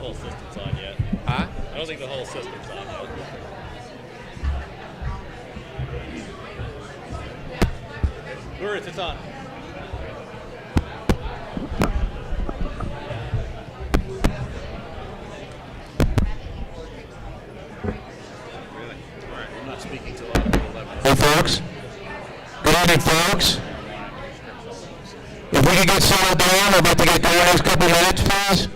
whole system's on yet. Huh? I don't think the whole system's on yet. Millis, it's on. Really? All right. I'm not speaking till Article 11. Hey, folks. Good evening, folks. If we could get settled down, I'd like to get going in the next couple minutes, please.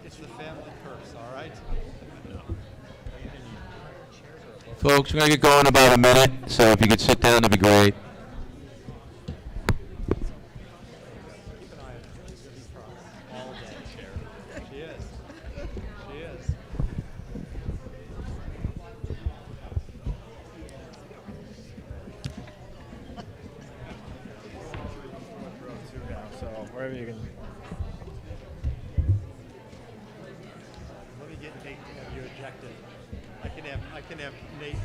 It's the family curse, all right? Folks, we're going to get going in about a minute, so if you could sit down, that'd be great. Keep an eye on her. She's all day. She is. She is. So wherever you can. Let me get Nate to have you ejected. I can have Nate ejected.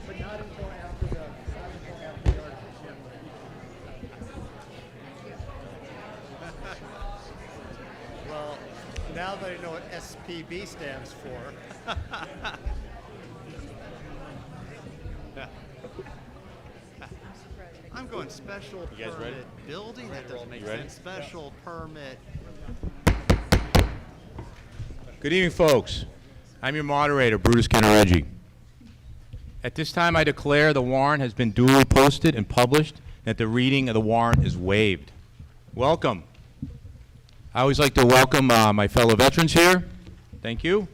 But not until after the article. Well, now that I know what SPB stands for. I'm going special You guys permit ready? building. That doesn't make You ready? sense. Special permit. Good evening, folks. I'm your moderator, Brutus Kennereggi. At this time, I declare the warrant has been duly posted and published, and that the reading of the warrant is waived. Welcome. I always like to welcome my fellow veterans here. Thank you.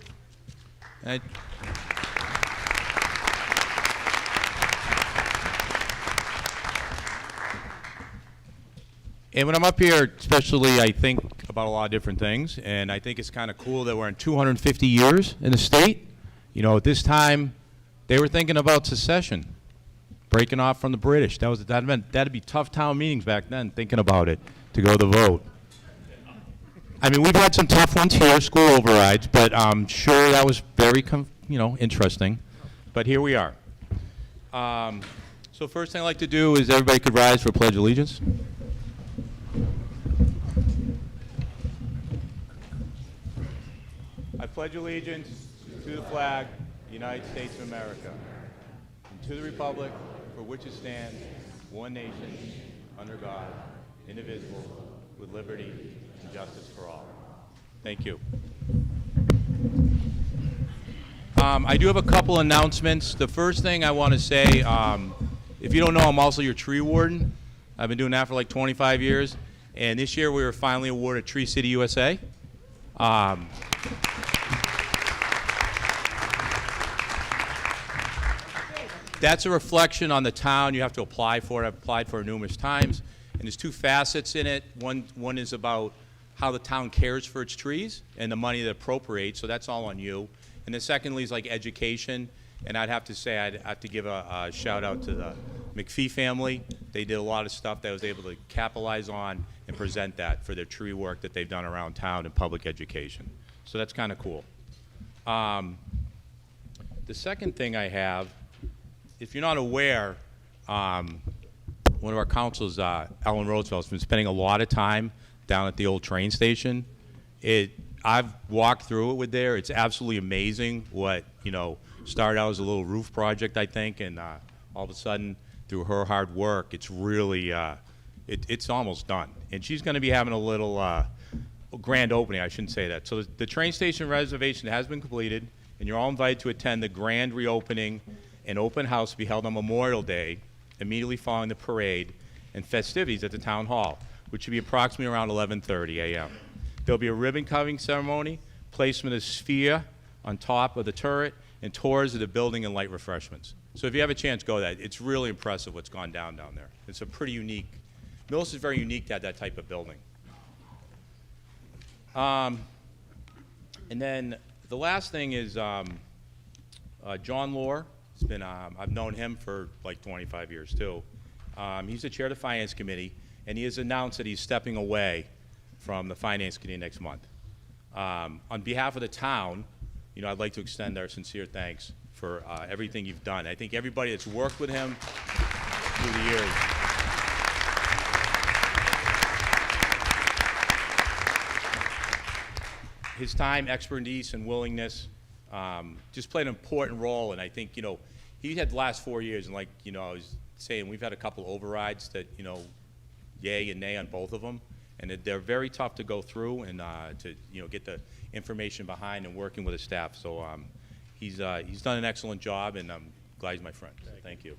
And when I'm up here, especially, I think about a lot of different things, and I think it's kind of cool that we're in 250 years in the state. You know, at this time, they were thinking about secession, breaking off from the British. That'd be tough town meetings back then, thinking about it, to go to the vote. I mean, we've had some tough ones here, school overrides, but I'm sure that was very, interesting. But here we are. So first thing I'd like to do is everybody could rise for Pledge of Allegiance. I pledge allegiance to the flag of the United States of America, and to the republic for which it stands, one nation, under God, indivisible, with liberty and justice for all. Thank you. I do have a couple announcements. The first thing I want to say, if you don't know, I'm also your tree warden. I've been doing that for like 25 years, and this year we were finally awarded Tree City USA. That's a reflection on the town. You have to apply for it. I've applied for it numerous times. And there's two facets in it. One is about how the town cares for its trees and the money that appropriates, so that's all on you. And then secondly is like education. And I'd have to say, I'd have to give a shout out to the McPhee family. They did a lot of stuff that I was able to capitalize on and present that for their tree work that they've done around town and public education. So that's kind of cool. The second thing I have, if you're not aware, one of our councilors, Ellen Roosevelt, has been spending a lot of time down at the old train station. I've walked through it with there. It's absolutely amazing what, started out as a little roof project, I think, and all of a sudden, through her hard work, it's really, it's almost done. And she's going to be having a little grand opening, I shouldn't say that. So the train station reservation has been completed, and you're all invited to attend the grand reopening and open house to be held on Memorial Day, immediately following the parade and festivities at the town hall, which should be approximately around 11:30 a.m. There'll be a ribbon cutting ceremony, placement of sphere on top of the turret, and tours of the building and light refreshments. So if you have a chance, go there. It's really impressive what's gone down there. It's a pretty unique, Millis is very unique to have that type of building. And then the last thing is John Lohr. It's been, I've known him for like 25 years too. He's the chair of the Finance Committee, and he has announced that he's stepping away from the Finance Committee next month. On behalf of the town, I'd like to extend our sincere thanks for everything you've done. I think everybody that's worked with him through the years. His time, expertise, and willingness just played an important role, and I think, he had the last 4 years, and like, I was saying, we've had a couple overrides that, yay and nay on both of them, and they're very tough to go through and to, get the information behind and working with the staff. So he's done an excellent job, and I'm glad he's my friend. So thank you.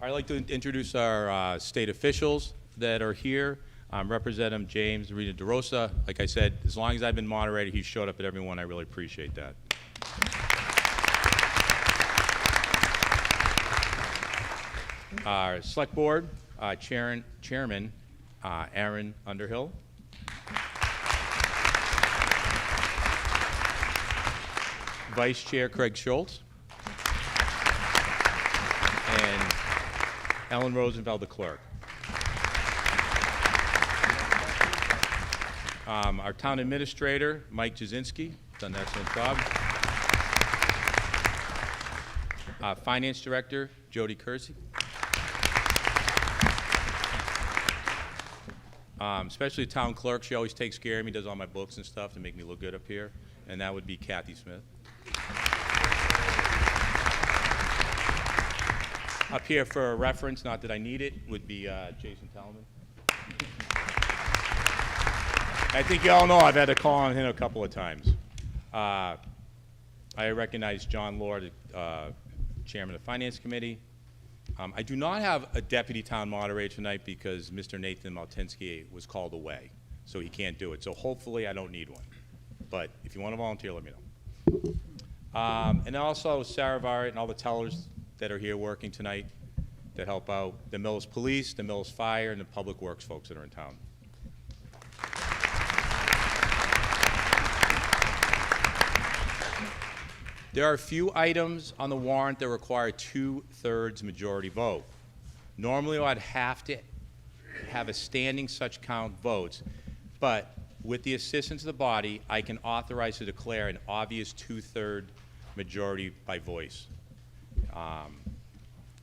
I'd like to introduce our state officials that are here. Representative James Rita DeRosa. Like I said, as long as I've been moderator, he showed up at every one. I really appreciate that. Our Select Board Chairman Aaron Underhill. Vice Chair Craig Schultz. And Ellen Rosenfeld, the clerk. Our town administrator, Mike Jasinski, done an excellent job. Finance director, Jody Kersey. Especially the town clerk, she always takes care of me, does all my books and stuff to make me look good up here, and that would be Kathy Smith. Up here for a reference, not that I need it, would be Jason Talman. I think you all know I've had to call on him a couple of times. I recognize John Lohr, the chairman of the Finance Committee. I do not have a deputy town moderator tonight because Mr. Nathan Maltinsky was called away, so he can't do it. So hopefully I don't need one. But if you want to volunteer, let me know. And also Sarah Varrett and all the tellers that are here working tonight that help out, the Millis Police, the Millis Fire, and the Public Works folks that are in town. There are a few items on the warrant that require 2/3 majority vote. Normally, I'd have to have a standing such count votes, but with the assistance of the body, I can authorize to declare an obvious 2/3 majority by voice.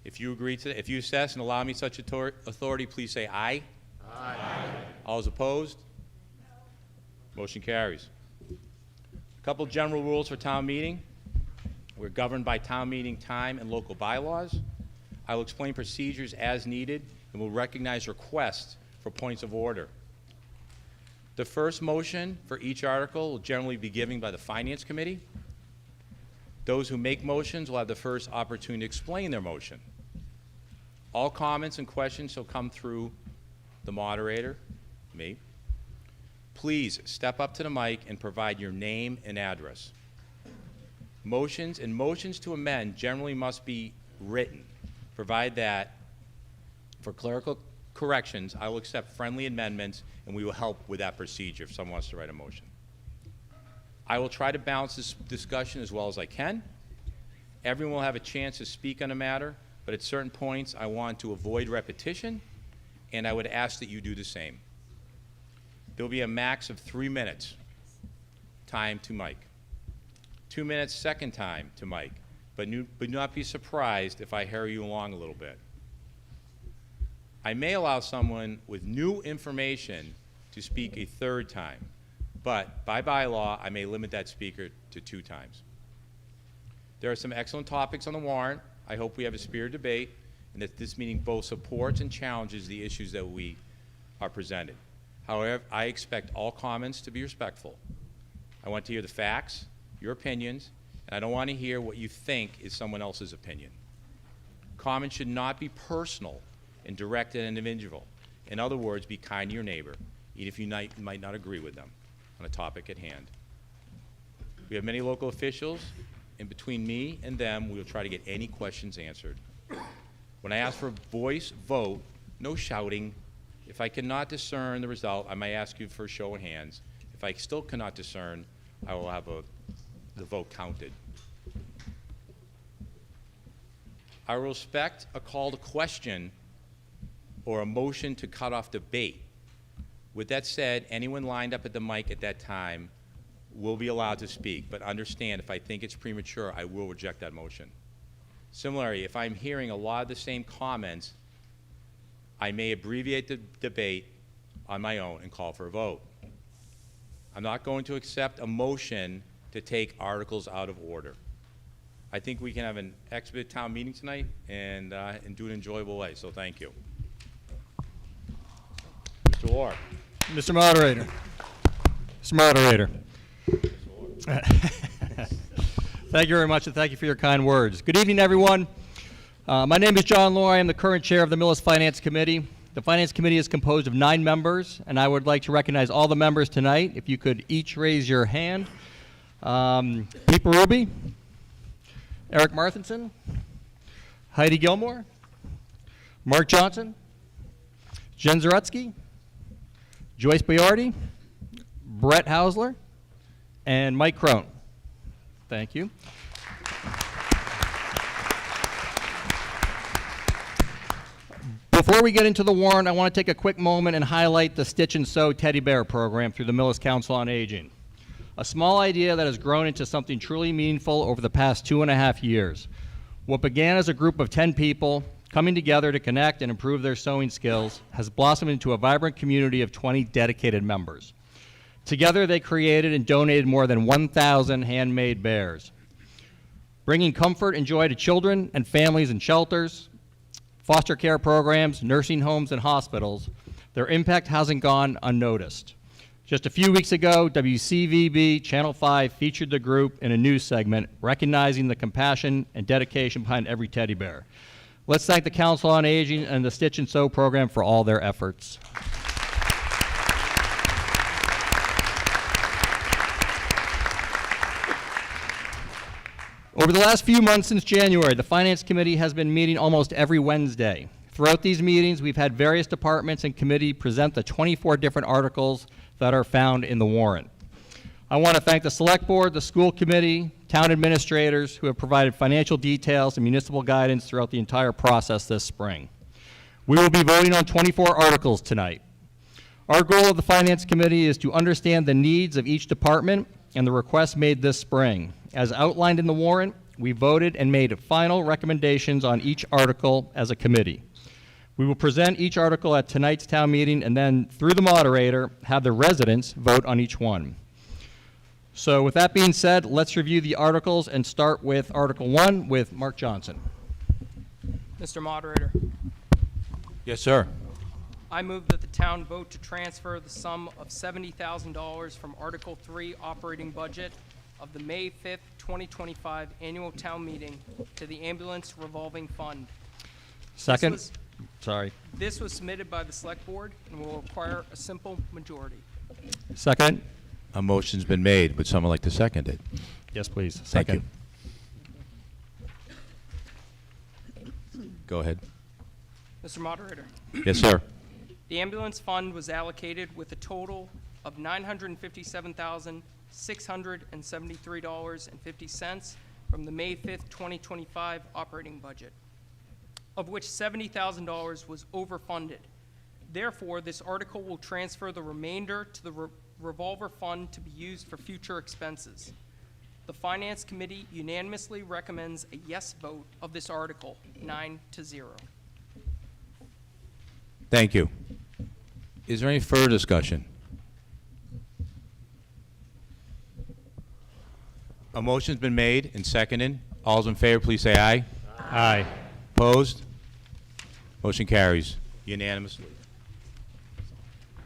If you agree to, if you assess and allow me such authority, please say aye. Aye. All those opposed? No. Motion carries. A couple general rules for town meeting. We're governed by town meeting time and local bylaws. I will explain procedures as needed and will recognize requests for points of order. The first motion for each article will generally be given by the Finance Committee. Those who make motions will have the first opportunity to explain their motion. All comments and questions shall come through the moderator, me. Please step up to the mic and provide your name and address. Motions and motions to amend generally must be written. Provide that for clerical corrections, I will accept friendly amendments and we will help with that procedure if someone wants to write a motion. I will try to balance this discussion as well as I can. Everyone will have a chance to speak on a matter, but at certain points I want to avoid repetition, and I would ask that you do the same. There will be a max of 3 minutes time to mic. 2 minutes second time to mic, but do not be surprised if I hurry you along a little bit. I may allow someone with new information to speak a third time, but by bylaw, I may limit that speaker to 2 times. There are some excellent topics on the warrant. I hope we have a spirited debate and that this meeting both supports and challenges the issues that we are presented. However, I expect all comments to be respectful. I want to hear the facts, your opinions, and I don't want to hear what you think is someone else's opinion. Comments should not be personal and directed at an individual. In other words, be kind to your neighbor. even if you might not agree with them on a topic at hand. We have many local officials, and between me and them, we will try to get any questions answered. When I ask for a voice vote, no shouting. If I cannot discern the result, I may ask you for a show of hands. If I still cannot discern, I will have the vote counted. I will respect a call to question or a motion to cut off debate. With that said, anyone lined up at the mic at that time will be allowed to speak, but understand if I think it's premature, I will reject that motion. Similarly, if I'm hearing a lot of the same comments, I may abbreviate the debate on my own and call for a vote. I'm not going to accept a motion to take articles out of order. I think we can have an expedited town meeting tonight and do it in an enjoyable way, so thank you. Mr. Orr. Mr. Moderator. Mr. Moderator. Thank you very much, and thank you for your kind words. Good evening, everyone. My name is John Lohr. I am the current chair of the Millis Finance Committee. The Finance Committee is composed of 9 members, and I would like to recognize all the members tonight. If you could each raise your hand. Pete Berube, Eric Marthinson, Heidi Gilmore, Mark Johnson, Jen Zaretsky, Joyce Bayardi, Brett Hausler, and Mike Crone. Thank you. Before we get into the warrant, I want to take a quick moment and highlight the Stitch and Sew Teddy Bear program through the Millis Council on Aging. A small idea that has grown into something truly meaningful over the past 2.5 years. What began as a group of 10 people coming together to connect and improve their sewing skills has blossomed into a vibrant community of 20 dedicated members. Together, they created and donated more than 1,000 handmade bears, bringing comfort and joy to children and families in shelters, foster care programs, nursing homes, and hospitals. Their impact hasn't gone unnoticed. Just a few weeks ago, WCVB Channel 5 featured the group in a news segment recognizing the compassion and dedication behind every teddy bear. Let's thank the Council on Aging and the Stitch and Sew program for all their efforts. Over the last few months since January, the Finance Committee has been meeting almost every Wednesday. Throughout these meetings, we've had various departments and committee present the 24 different articles that are found in the warrant. I want to thank the Select Board, the School Committee, town administrators who have provided financial details and municipal guidance throughout the entire process this spring. We will be voting on 24 articles tonight. Our goal of the Finance Committee is to understand the needs of each department and the requests made this spring. As outlined in the warrant, we voted and made final recommendations on each article as a committee. We will present each article at tonight's town meeting and then, through the moderator, have the residents vote on each one. So with that being said, let's review the articles and start with Article 1 with Mark Johnson. Mr. Moderator, Yes, sir. I move that the town vote to transfer the sum of $70,000 from Article 3 operating budget of the May 5th, 2025 annual town meeting to the ambulance revolving fund. Second. Sorry. This was submitted by the Select Board and will require a simple majority. Second. A motion's been made. Would someone like to second it? Yes, please. Thank Second. you. Go ahead. Mr. Moderator, Yes, sir. the ambulance fund was allocated with a total of $957,673.50 from the May 5th, 2025 operating budget, of which $70,000 was overfunded. Therefore, this article will transfer the remainder to the revolver fund to be used for future expenses. The Finance Committee unanimously recommends a yes vote of this article, 9-0. Thank you. Is there any further discussion? A motion's been made and seconded. All those in favor, please say aye. Aye. Opposed? Motion carries unanimously.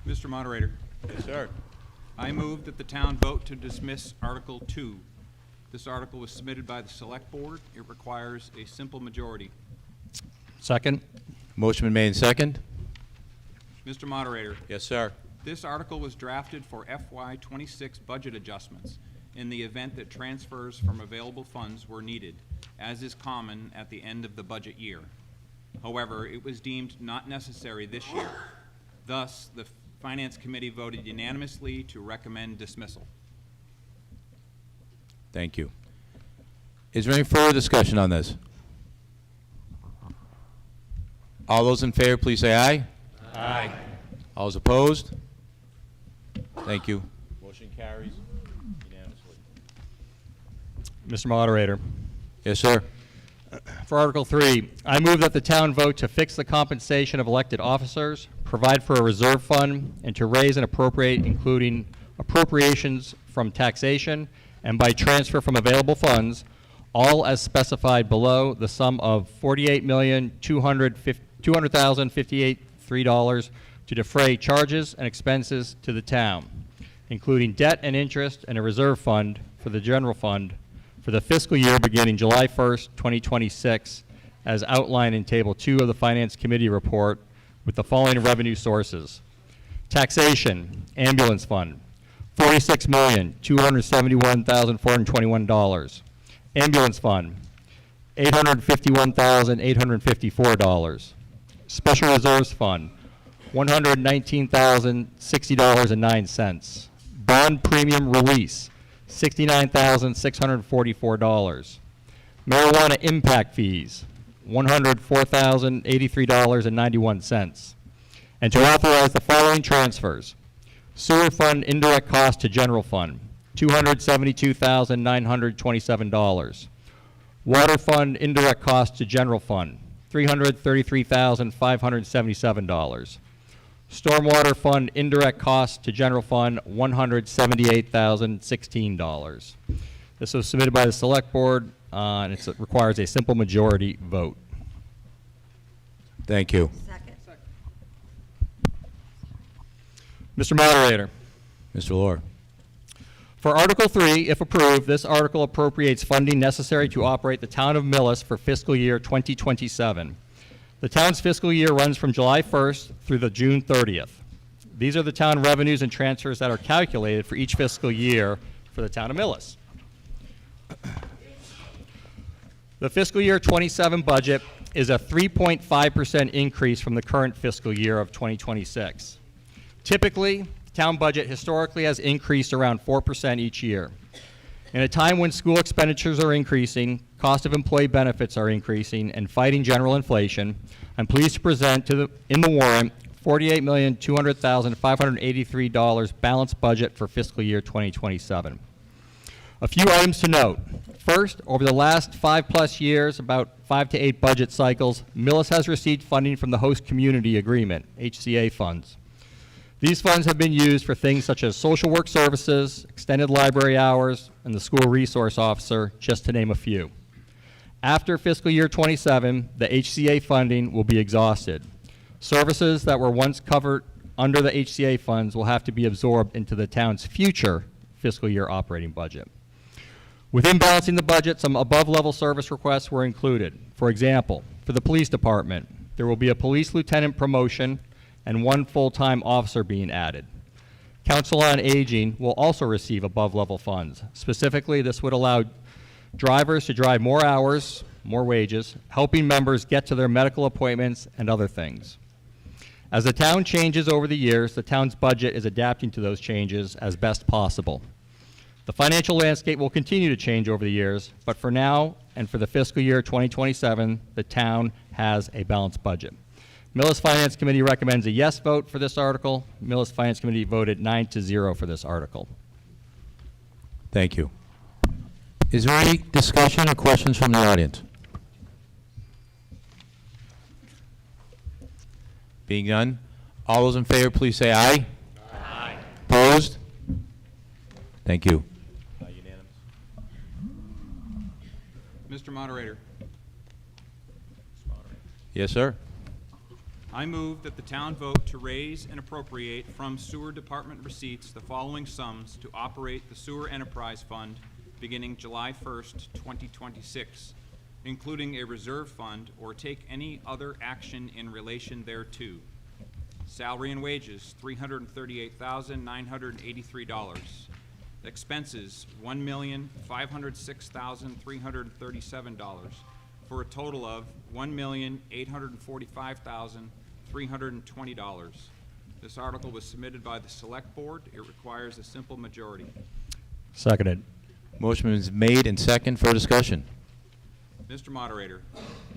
Mr. Moderator, Yes, sir. I move that the town vote to dismiss Article 2. This article was submitted by the Select Board. It requires a simple majority. Second. Motion been made and seconded. Mr. Moderator, Yes, sir. This article was drafted for FY26 budget adjustments in the event that transfers from available funds were needed, as is common at the end of the budget year. However, it was deemed not necessary this year. Thus, the Finance Committee voted unanimously to recommend dismissal. Thank you. Is there any further discussion on this? All those in favor, please say aye. Aye. All those opposed? Thank you. Motion carries unanimously. Mr. Moderator, Yes, sir. for Article 3, I move that the town vote to fix the compensation of elected officers, provide for a reserve fund, and to raise and appropriate, including appropriations from taxation and by transfer from available funds, all as specified below, the sum of $48,200,053 to defray charges and expenses to the town, including debt and interest and a reserve fund for the general fund for the fiscal year beginning July 1st, 2026, as outlined in Table 2 of the Finance Committee report, with the following revenue sources. Taxation, ambulance fund, $46,271,421. Ambulance fund, $851,854. Special reserves fund, $119,060.09. Bond premium release, $69,644. Marijuana impact fees, $104,083.91. And to authorize the following transfers. Sewer fund indirect cost to general fund, $272,927. Water fund indirect cost to general fund, $333,577. Stormwater fund indirect cost to general fund, $178,016. This was submitted by the Select Board, and it requires a simple majority vote. Thank you. Second. Mr. Moderator, Mr. Lohr. for Article 3, if approved, this article appropriates funding necessary to operate the town of Millis for fiscal year 2027. The town's fiscal year runs from July 1st through the June 30th. These are the town revenues and transfers that are calculated for each fiscal year for the town of Millis. The fiscal year 27 budget is a 3.5% increase from the current fiscal year of 2026. Typically, the town budget historically has increased around 4% each year. In a time when school expenditures are increasing, cost of employee benefits are increasing, and fighting general inflation, I'm pleased to present in the warrant $48,200,583 balanced budget for fiscal year 2027. A few items to note. First, over the last 5+ years, about 5 to 8 budget cycles, Millis has received funding from the Host Community Agreement, HCA funds. These funds have been used for things such as social work services, extended library hours, and the school resource officer, just to name a few. After fiscal year 27, the HCA funding will be exhausted. Services that were once covered under the HCA funds will have to be absorbed into the town's future fiscal year operating budget. Within balancing the budget, some above-level service requests were included. For example, for the police department, there will be a police lieutenant promotion and 1 full-time officer being added. Council on Aging will also receive above-level funds. Specifically, this would allow drivers to drive more hours, more wages, helping members get to their medical appointments and other things. As the town changes over the years, the town's budget is adapting to those changes as best possible. The financial landscape will continue to change over the years, but for now and for the fiscal year 2027, the town has a balanced budget. Millis Finance Committee recommends a yes vote for this article. Millis Finance Committee voted 9-0 for this article. Thank you. Is there any discussion or questions from the audience? Being none, all those in favor, please say aye. Aye. Opposed? Thank you. Unanimous. Mr. Moderator, Yes, sir. I move that the town vote to raise and appropriate from sewer department receipts the following sums to operate the sewer enterprise fund beginning July 1st, 2026, including a reserve fund or take any other action in relation thereto. Salary and wages, $338,983. Expenses, $1,506,337, for a total of $1,845,320. This article was submitted by the Select Board. It requires a simple majority. Seconded. Motion is made and second for discussion. Mr. Moderator,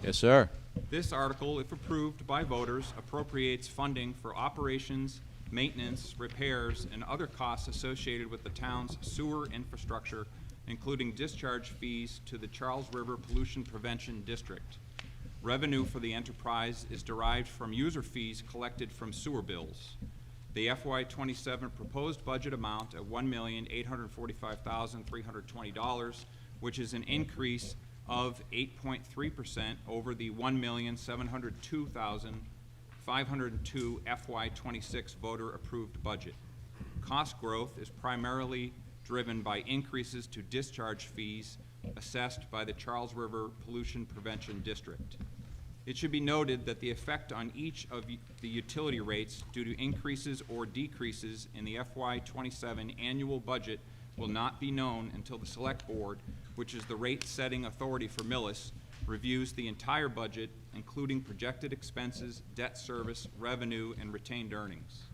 Yes, sir. this article, if approved by voters, appropriates funding for operations, maintenance, repairs, and other costs associated with the town's sewer infrastructure, including discharge fees to the Charles River Pollution Prevention District. Revenue for the enterprise is derived from user fees collected from sewer bills. The FY27 proposed budget amount of $1,845,320, which is an increase of 8.3% over the $1,702,502 FY26 voter-approved budget. Cost growth is primarily driven by increases to discharge fees assessed by the Charles River Pollution Prevention District. It should be noted that the effect on each of the utility rates due to increases or decreases in the FY27 annual budget will not be known until the Select Board, which is the rate-setting authority for Millis, reviews the entire budget, including projected expenses, debt service, revenue, and retained earnings.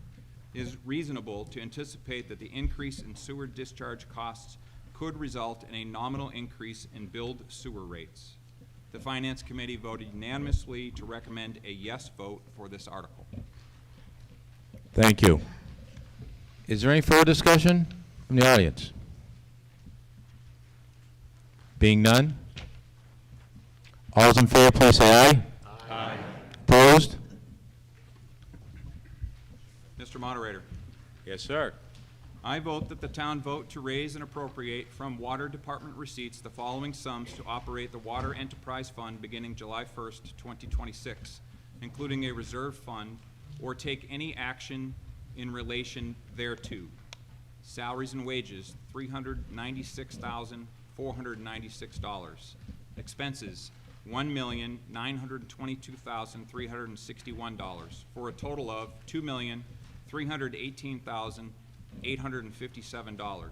It is reasonable to anticipate that the increase in sewer discharge costs could result in a nominal increase in billed sewer rates. The Finance Committee voted unanimously to recommend a yes vote for this article. Thank you. Is there any further discussion from the audience? Being none, all those in favor, please say aye. Aye. Opposed? Mr. Moderator, Yes, sir. I vote that the town vote to raise and appropriate from Water Department receipts the following sums to operate the Water Enterprise Fund beginning July 1st, 2026, including a reserve fund, or take any action in relation thereto. Salaries and wages, $396,496. Expenses, $1,922,361, for a total of $2,318,857.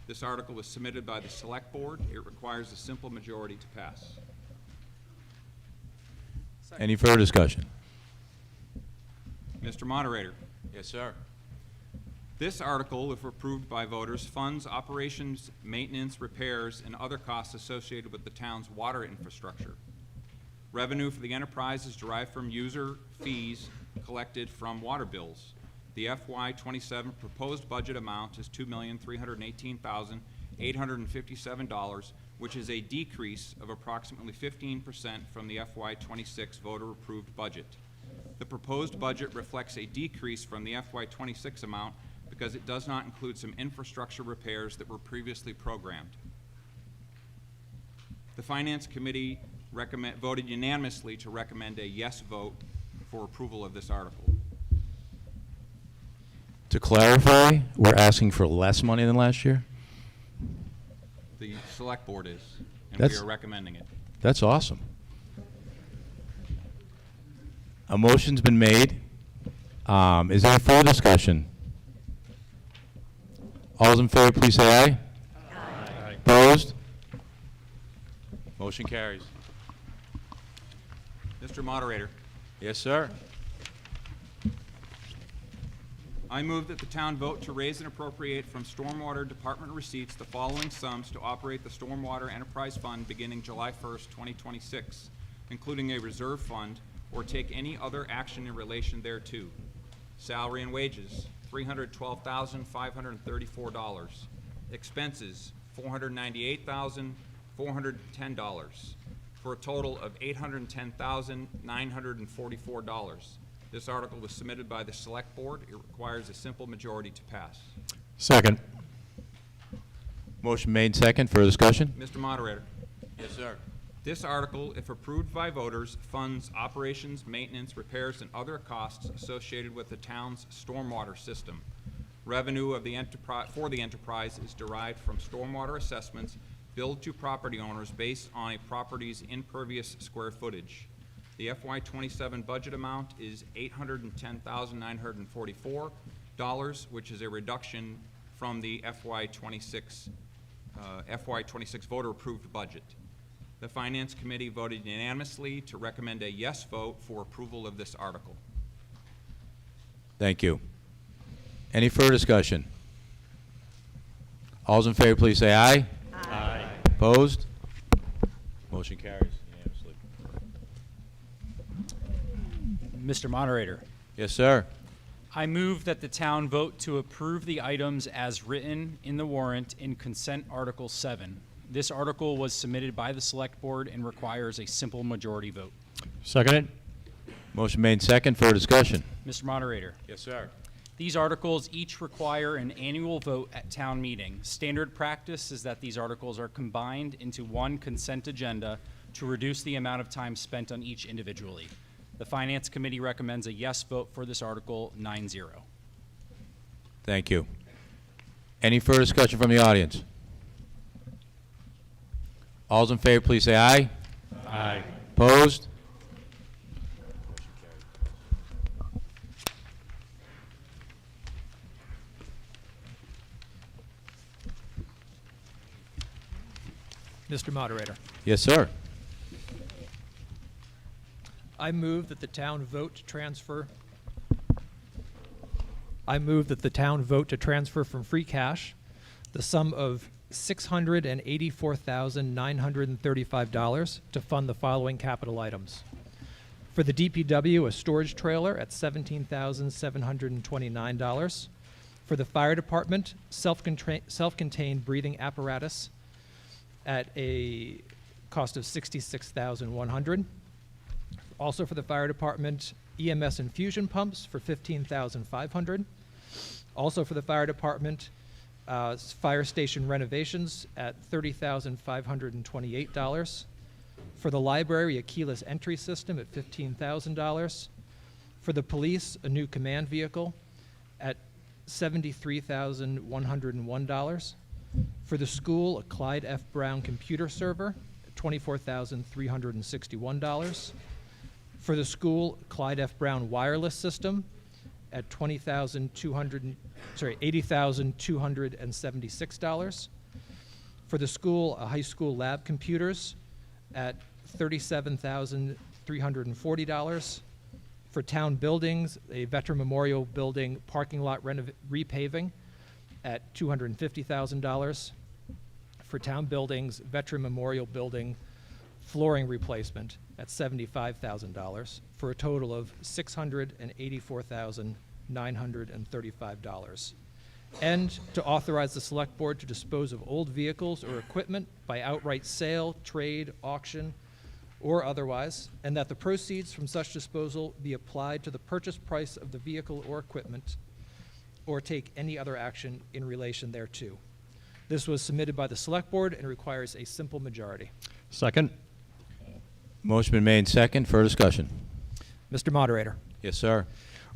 This article was submitted by the Select Board. It requires a simple majority to pass. Any further discussion? Mr. Moderator, Yes, sir. this article, if approved by voters, funds operations, maintenance, repairs, and other costs associated with the town's water infrastructure. Revenue for the enterprise is derived from user fees collected from water bills. The FY27 proposed budget amount is $2,318,857, which is a decrease of approximately 15% from the FY26 voter-approved budget. The proposed budget reflects a decrease from the FY26 amount because it does not include some infrastructure repairs that were previously programmed. The Finance Committee voted unanimously to recommend a yes vote for approval of this article. To clarify, we're asking for less money than last year? The Select Board is, and we That's- are recommending it. That's awesome. A motion's been made. Is there further discussion? All those in favor, please say aye. Aye. Opposed? Motion carries. Mr. Moderator, Yes, sir. I move that the town vote to raise and appropriate from Stormwater Department receipts the following sums to operate the Stormwater Enterprise Fund beginning July 1st, 2026, including a reserve fund, or take any other action in relation thereto. Salary and wages, $312,534. Expenses, $498,410, for a total of $810,944. This article was submitted by the Select Board. It requires a simple majority to pass. Second. Motion made second. Further discussion? Mr. Moderator, Yes, sir. this article, if approved by voters, funds operations, maintenance, repairs, and other costs associated with the town's stormwater system. Revenue of the for the enterprise is derived from stormwater assessments billed to property owners based on a property's impervious square footage. The FY '27 budget amount is $810,944, which is a reduction from the FY '26 voter-approved budget. The Finance Committee voted unanimously to recommend a yes vote for approval of this article. Thank you. Any further discussion? All's in favor, please say aye. Aye. Opposed? Motion carries unanimously. Mr. Moderator, Yes, sir. I move that the town vote to approve the items as written in the warrant in Consent Article 7. This article was submitted by the Select Board and requires a simple majority vote. Seconded. Motion made second. Further discussion? Mr. Moderator, Yes, sir. these articles each require an annual vote at town meeting. Standard practice is that these articles are combined into one consent agenda to reduce the amount of time spent on each individually. The Finance Committee recommends a yes vote for this article 9-0. Thank you. Any further discussion from the audience? All's in favor, please say aye. Aye. Opposed? Mr. Moderator, Yes, sir. I move that the town vote to transfer. I move that the town vote to transfer from free cash the sum of $684,935 to fund the following capital items. For the DPW, a storage trailer at $17,729. For the fire department, self-contained breathing apparatus at a cost of $66,100. Also for the fire department, EMS infusion pumps for $15,500. Also for the fire department, fire station renovations at $30,528. For the library, a keyless entry system at $15,000. For the police, a new command vehicle at $73,101. For the school, a Clyde F. Brown computer server at $24,361. For the school, Clyde F. Brown wireless system at $80,276. For the school, a high school lab computers at $37,340. For town buildings, a veteran memorial building parking lot repaving at $250,000. For town buildings, veteran memorial building flooring replacement at $75,000, for a total of $684,935. And to authorize the Select Board to dispose of old vehicles or equipment by outright sale, trade, auction, or otherwise, and that the proceeds from such disposal be applied to the purchase price of the vehicle or equipment, or take any other action in relation thereto. This was submitted by the Select Board and requires a simple majority. Second. Motion been made second. Further discussion? Mr. Moderator, Yes, sir.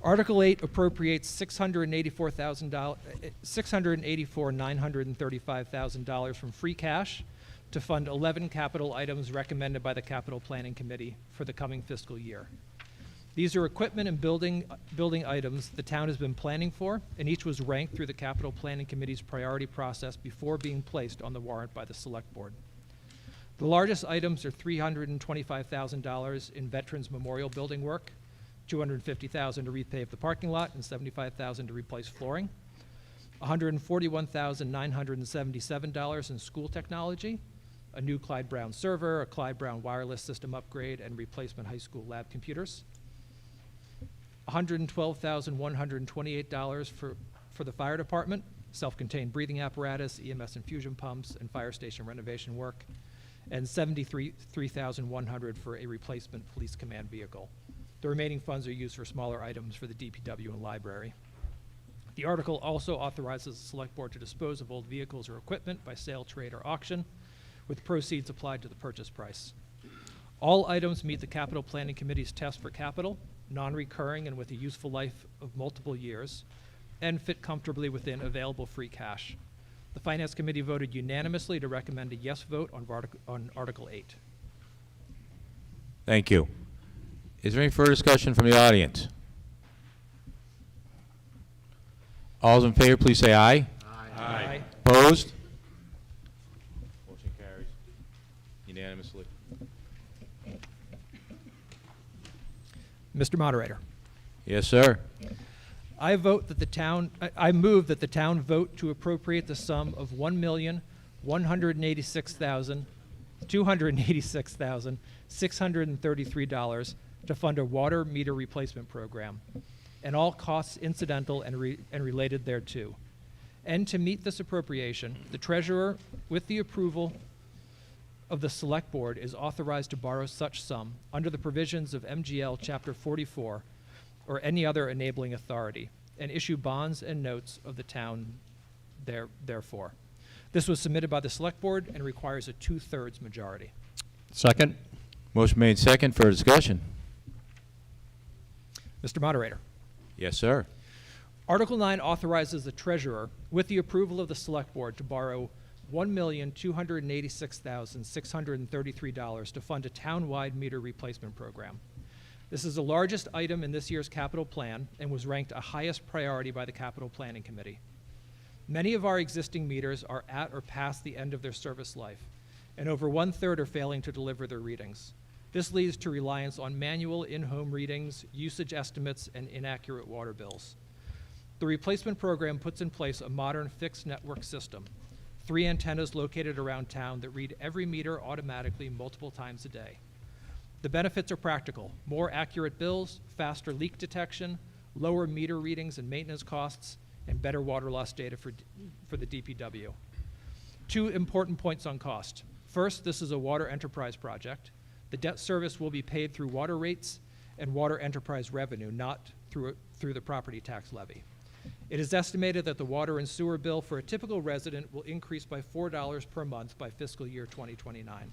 Article 8 appropriates $684,935,000 from free cash to fund 11 capital items recommended by the Capital Planning Committee for the coming fiscal year. These are equipment and building items the town has been planning for, and each was ranked through the Capital Planning Committee's priority process before being placed on the warrant by the Select Board. The largest items are $325,000 in Veterans Memorial Building work, $250,000 to repave the parking lot, and $75,000 to replace flooring. $141,977 in school technology, a new Clyde Brown server, a Clyde Brown wireless system upgrade, and replacement high school lab computers. $112,128 for the fire department, self-contained breathing apparatus, EMS infusion pumps, and fire station renovation work, and $73,100 for a replacement police command vehicle. The remaining funds are used for smaller items for the DPW and library. The article also authorizes the Select Board to dispose of old vehicles or equipment by sale, trade, or auction, with proceeds applied to the purchase price. All items meet the Capital Planning Committee's test for capital, non-recurring and with a useful life of multiple years, and fit comfortably within available free cash. The Finance Committee voted unanimously to recommend a yes vote on Article 8. Thank you. Is there any further discussion from the audience? All those in favor, please say aye. Aye. Opposed? Motion carries unanimously. Mr. Moderator, Yes, sir. I move that the town vote to appropriate the sum of $1,186,286,633 to fund a water meter replacement program and all costs incidental and related thereto. And to meet this appropriation, the treasurer, with the approval of the select board, is authorized to borrow such sum under the provisions of MGL Chapter 44 or any other enabling authority, and issue bonds and notes of the town therefore. This was submitted by the select board and requires a 2/3 majority. Second. Motion made second for discussion. Mr. Moderator, Yes, sir. Article 9 authorizes the treasurer, with the approval of the select board, to borrow $1,286,633 to fund a town-wide meter replacement program. This is the largest item in this year's capital plan and was ranked a highest priority by the Capital Planning Committee. Many of our existing meters are at or past the end of their service life, and over 1/3 are failing to deliver their readings. This leads to reliance on manual in-home readings, usage estimates, and inaccurate water bills. The replacement program puts in place a modern fixed network system, 3 antennas located around town that read every meter automatically multiple times a day. The benefits are practical: more accurate bills, faster leak detection, lower meter readings and maintenance costs, and better water loss data for the DPW. 2 important points on cost. First, this is a water enterprise project. The debt service will be paid through water rates and water enterprise revenue, not through the property tax levy. It is estimated that the water and sewer bill for a typical resident will increase by $4 per month by fiscal year 2029.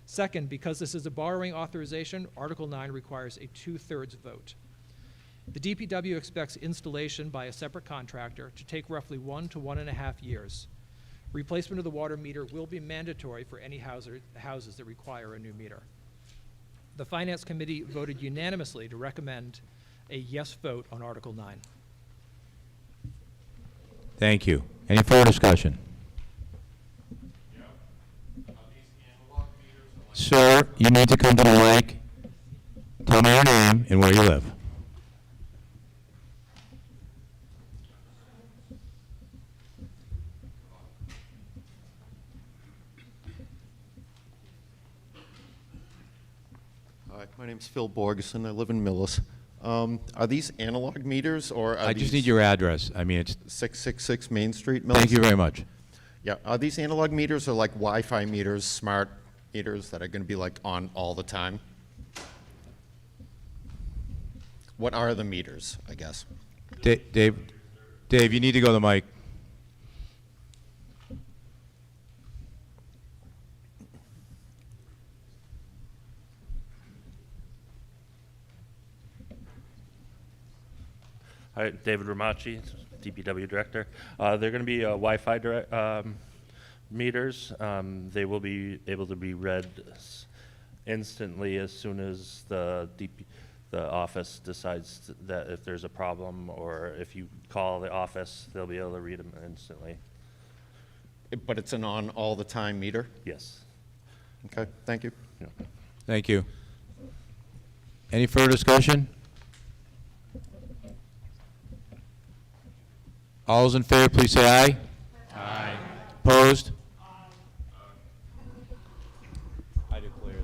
Second, because this is a borrowing authorization, Article 9 requires a 2/3 vote. The DPW expects installation by a separate contractor to take roughly 1 to 1.5 years. Replacement of the water meter will be mandatory for any houses that require a new meter. The Finance Committee voted unanimously to recommend a yes vote on Article 9. Thank you. Any further discussion? Sir, you need to come to the mic. Tell me your name and where you live. Hi, my name's Phil Borgeson. I live in Millis. Are these analog meters or are I just these need your address. I mean, it's, 666 Main Street, Millis? thank you very much. Yeah, are these analog meters or like Wi-Fi meters, smart meters that are going to be like on all the time? What are the meters, I guess? Dave, you need to go to the mic. Hi, David Ramachi, DPW Director. They're going to be Wi-Fi meters. They will be able to be read instantly as soon as the office decides that if there's a problem, or if you call the office, they'll be able to read them instantly. But it's an on all the time meter? Yes. Okay, thank you. Yeah. Thank you. Any further discussion? All those in favor, please say aye. Aye. Opposed? I declare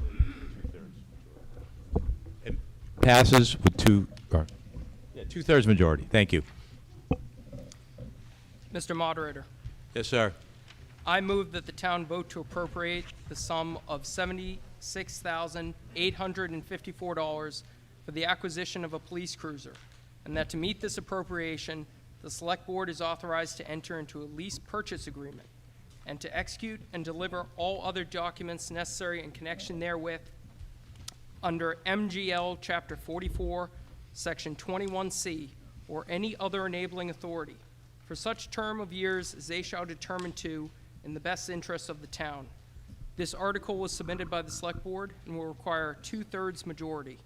that 2/3. It passes with 2/3 majority. Thank you. Mr. Moderator, Yes, sir. I move that the town vote to appropriate the sum of $76,854 for the acquisition of a police cruiser, and that to meet this appropriation, the Select Board is authorized to enter into a lease purchase agreement and to execute and deliver all other documents necessary in connection therewith under MGL Chapter 44, Section 21C, or any other enabling authority, for such term of years as they shall determine to, in the best interest of the town. This article was submitted by the Select Board and will require a 2/3 majority.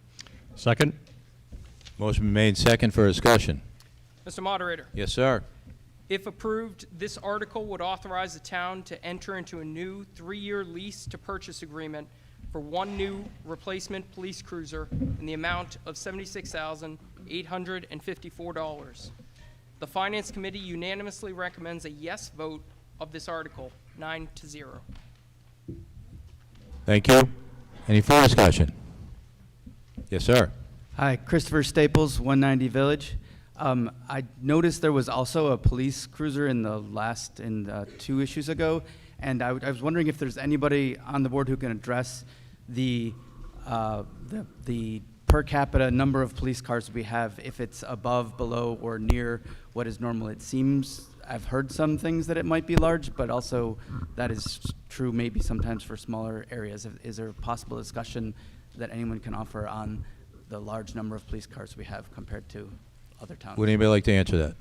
Second? Motion been made second for discussion. Mr. Moderator, Yes, sir. if approved, this article would authorize the town to enter into a new 3-year lease to purchase agreement for one new replacement police cruiser in the amount of $76,854. The Finance Committee unanimously recommends a yes vote of this article, 9-0. Thank you. Any further discussion? Yes, sir. Hi, Christopher Staples, 190 Village. I noticed there was also a police cruiser in 2 issues ago, and I was wondering if there's anybody on the board who can address the per capita number of police cars we have, if it's above, below, or near what is normal. It seems, I've heard some things that it might be large, but also that is true maybe sometimes for smaller areas. Is there a possible discussion that anyone can offer on the large number of police cars we have compared to other towns? Would anybody like to answer that?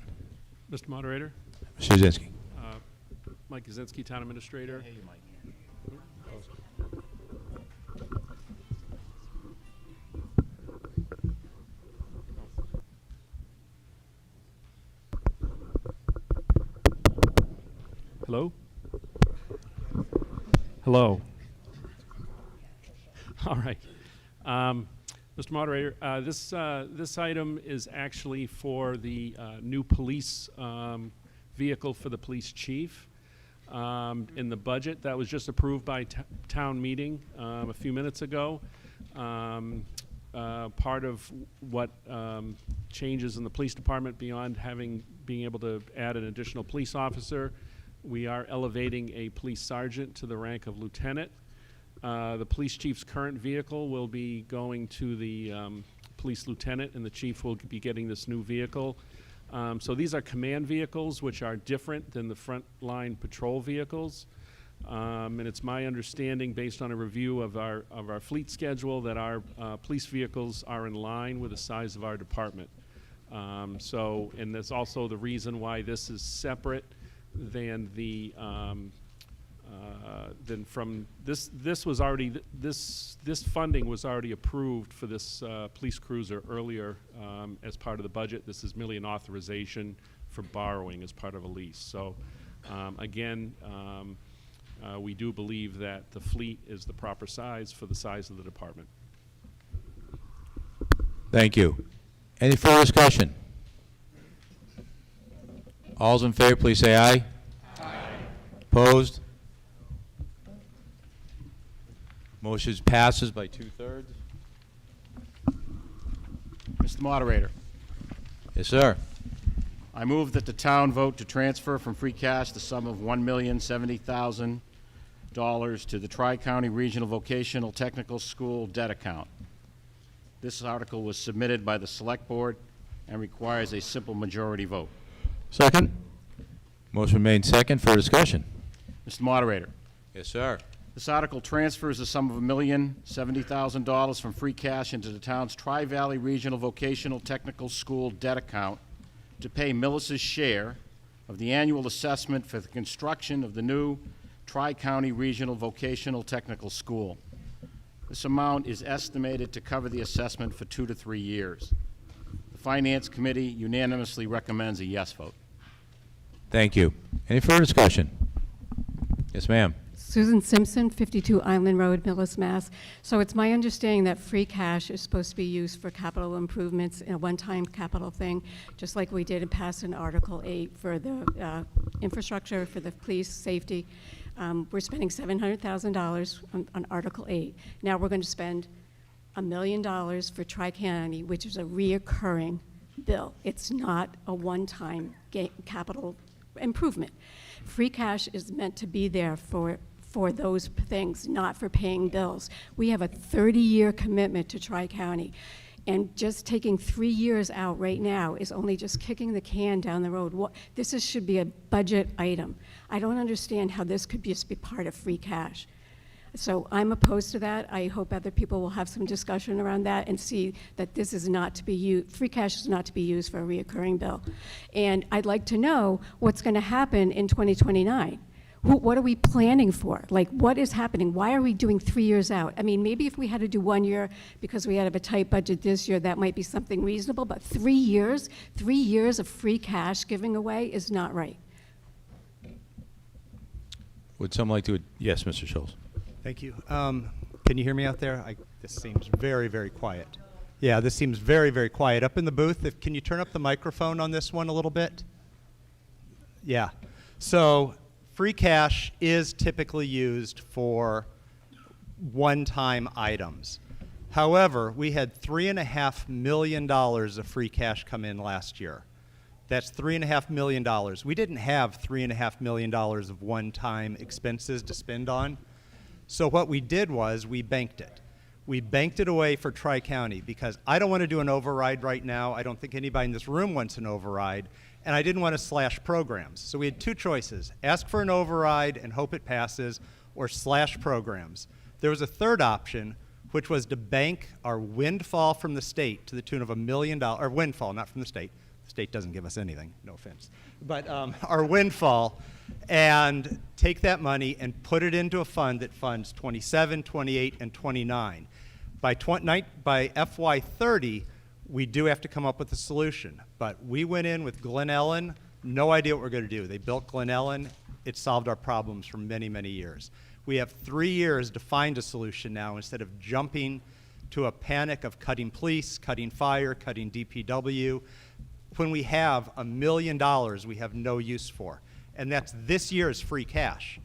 Mr. Moderator, Mr. Jazinski. Mike Kaczynski, Town Administrator. Hello? Hello. All right. Mr. Moderator, this item is actually for the new police vehicle for the police chief. In the budget that was just approved by town meeting a few minutes ago. Part of what changes in the police department beyond being able to add an additional police officer, we are elevating a police sergeant to the rank of lieutenant. The police chief's current vehicle will be going to the police lieutenant, and the chief will be getting this new vehicle. So these are command vehicles, which are different than the frontline patrol vehicles. And it's my understanding, based on a review of our fleet schedule, that our police vehicles are in line with the size of our department. And that's also the reason why this is separate than the than from this funding was already approved for this police cruiser earlier as part of the budget. This is merely an authorization for borrowing as part of a lease. So again, we do believe that the fleet is the proper size for the size of the department. Thank you. Any further discussion? All's in favor, please say aye. Aye. Opposed? Motion passes by 2/3. Mr. Moderator, Yes, sir. I move that the town vote to transfer from free cash the sum of $1,070,000 to the Tri-County Regional Vocational Technical School debt account. This article was submitted by the Select Board and requires a simple majority vote. Second. Motion made second for discussion. Mr. Moderator, Yes, sir. this article transfers the sum of $1,070,000 from free cash into the town's Tri-Valley Regional Vocational Technical School debt account to pay Millis' share of the annual assessment for the construction of the new Tri-County Regional Vocational Technical School. This amount is estimated to cover the assessment for 2 to 3 years. The Finance Committee unanimously recommends a yes vote. Thank you. Any further discussion? Yes, ma'am. Susan Simpson, 52 Island Road, Millis, Mass. So it's my understanding that free cash is supposed to be used for capital improvements in a one-time capital thing, just like we did and passed in Article 8 for the infrastructure, for the police safety. We're spending $700,000 on Article 8. Now we're going to spend $1 million for Tri-County, which is a reoccurring bill. It's not a one-time capital improvement. Free cash is meant to be there for those things, not for paying bills. We have a 30-year commitment to Tri-County, and just taking 3 years out right now is only just kicking the can down the road. This should be a budget item. I don't understand how this could just be part of free cash. So I'm opposed to that. I hope other people will have some discussion around that and see that this is not to be used, free cash is not to be used for a reoccurring bill. And I'd like to know what's going to happen in 2029. what are we planning for? Like, what is happening? Why are we doing 3 years out? I mean, maybe if we had to do 1 year because we had a tight budget this year, that might be something reasonable, but 3 years of free cash giving away is not right. Would someone like to, yes, Mr. Schultz. Thank you. Can you hear me out there? This seems very, very quiet. Yeah, this seems very, very quiet. Up in the booth, can you turn up the microphone on this one a little bit? Yeah. So free cash is typically used for one-time items. However, we had $3.5 million of free cash come in last year. That's $3.5 million. We didn't have $3.5 million of one-time expenses to spend on. So what we did was we banked it. We banked it away for Tri-County because I don't want to do an override right now. I don't think anybody in this room wants an override. And I didn't want to slash programs. So we had two choices: ask for an override and hope it passes, or slash programs. There was a third option, which was to bank our windfall from the state to the tune of $1 million, or windfall, not from the state. The state doesn't give us anything, no offense. But our windfall, and take that money and put it into a fund that funds 27, 28, and 29. By FY30, we do have to come up with a solution. But we went in with Glen Ellen, no idea what we're going to do. They built Glen Ellen. It solved our problems for many, many years. We have 3 years to find a solution now instead of jumping to a panic of cutting police, cutting fire, cutting DPW, when we have $1 million we have no use for. And that's this year's free cash.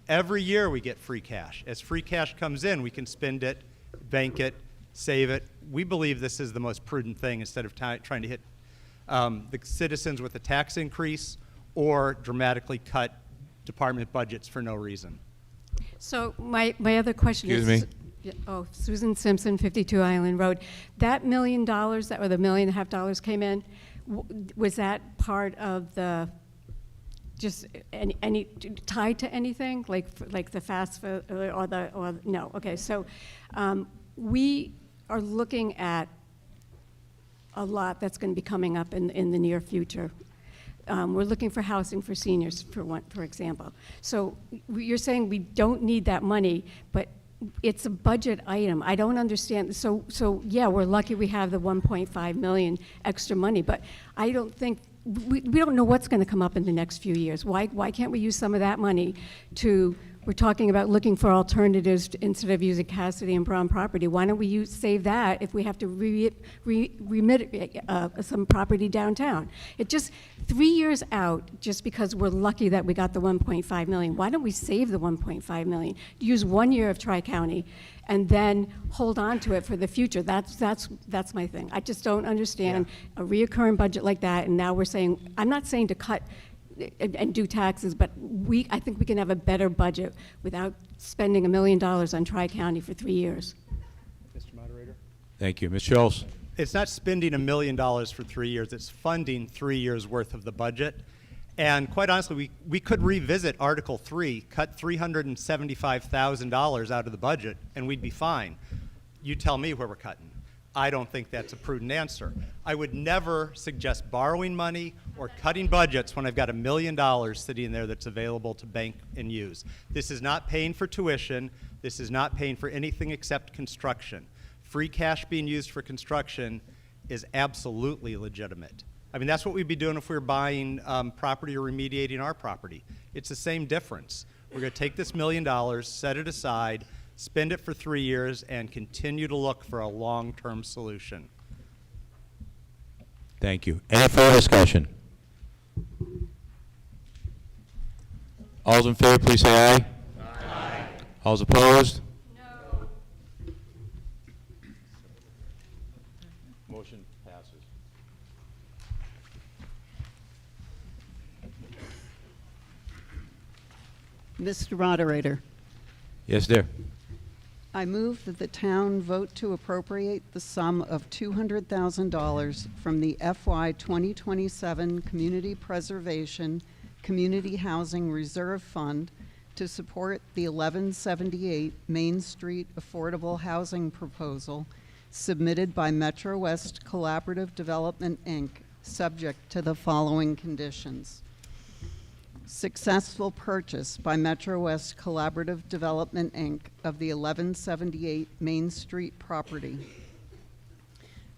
Every year we get free cash. As free cash comes in, we can spend it, bank it, save it. We believe this is the most prudent thing instead of trying to hit the citizens with a tax increase or dramatically cut department budgets for no reason. So my other question Excuse is... me? Yeah, oh, Susan Simpson, 52 Island Road. That $1 million, that, or the $1.5 million came in, was that part of the, just any tied to anything, like the fast food or no? Okay, so we are looking at a lot that's going to be coming up in the near future. We're looking for housing for seniors, for example. So you're saying we don't need that money, but it's a budget item. I don't understand. So yeah, we're lucky we have the 1.5 million extra money, but I don't think, we don't know what's going to come up in the next few years. Why can't we use some of that money to, we're talking about looking for alternatives instead of using Cassidy and Brown property. Why don't we save that if we have to remit some property downtown? It just, 3 years out, just because we're lucky that we got the 1.5 million, why don't we save the 1.5 million? Use 1 year of Tri-County and then hold on to it for the future. That's my thing. I just don't understand a reoccurring budget like that, and now we're saying, I'm not saying to cut and do taxes, but I think we can have a better budget without spending $1 million on Tri-County for 3 years. Mr. Moderator? Thank you. Ms. Schultz? It's not spending $1 million for 3 years. It's funding 3 years worth of the budget. And quite honestly, we could revisit Article 3, cut $375,000 out of the budget, and we'd be fine. You tell me where we're cutting. I don't think that's a prudent answer. I would never suggest borrowing money or cutting budgets when I've got $1 million sitting there that's available to bank and use. This is not paying for tuition. This is not paying for anything except construction. Free cash being used for construction is absolutely legitimate. I mean, that's what we'd be doing if we were buying property or remediating our property. It's the same difference. We're going to take this $1 million, set it aside, spend it for 3 years, and continue to look for a long-term solution. Thank you. Any further discussion? All those in favor, please say aye. Aye. All those opposed? No. Motion passes. Mr. Moderator, Yes, dear. I move that the town vote to appropriate the sum of $200,000 from the FY 2027 Community Preservation Community Housing Reserve Fund to support the 1178 Main Street Affordable Housing Proposal submitted by Metro West Collaborative Development, Inc., subject to the following conditions. Successful purchase by Metro West Collaborative Development, Inc. of the 1178 Main Street property.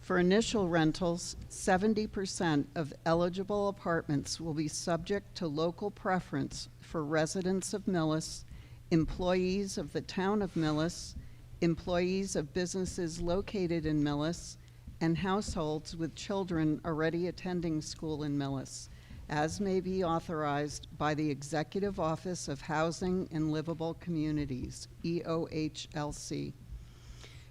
For initial rentals, 70% of eligible apartments will be subject to local preference for residents of Millis, employees of the town of Millis, employees of businesses located in Millis, and households with children already attending school in Millis, as may be authorized by the Executive Office of Housing and Livable Communities, EOHLC.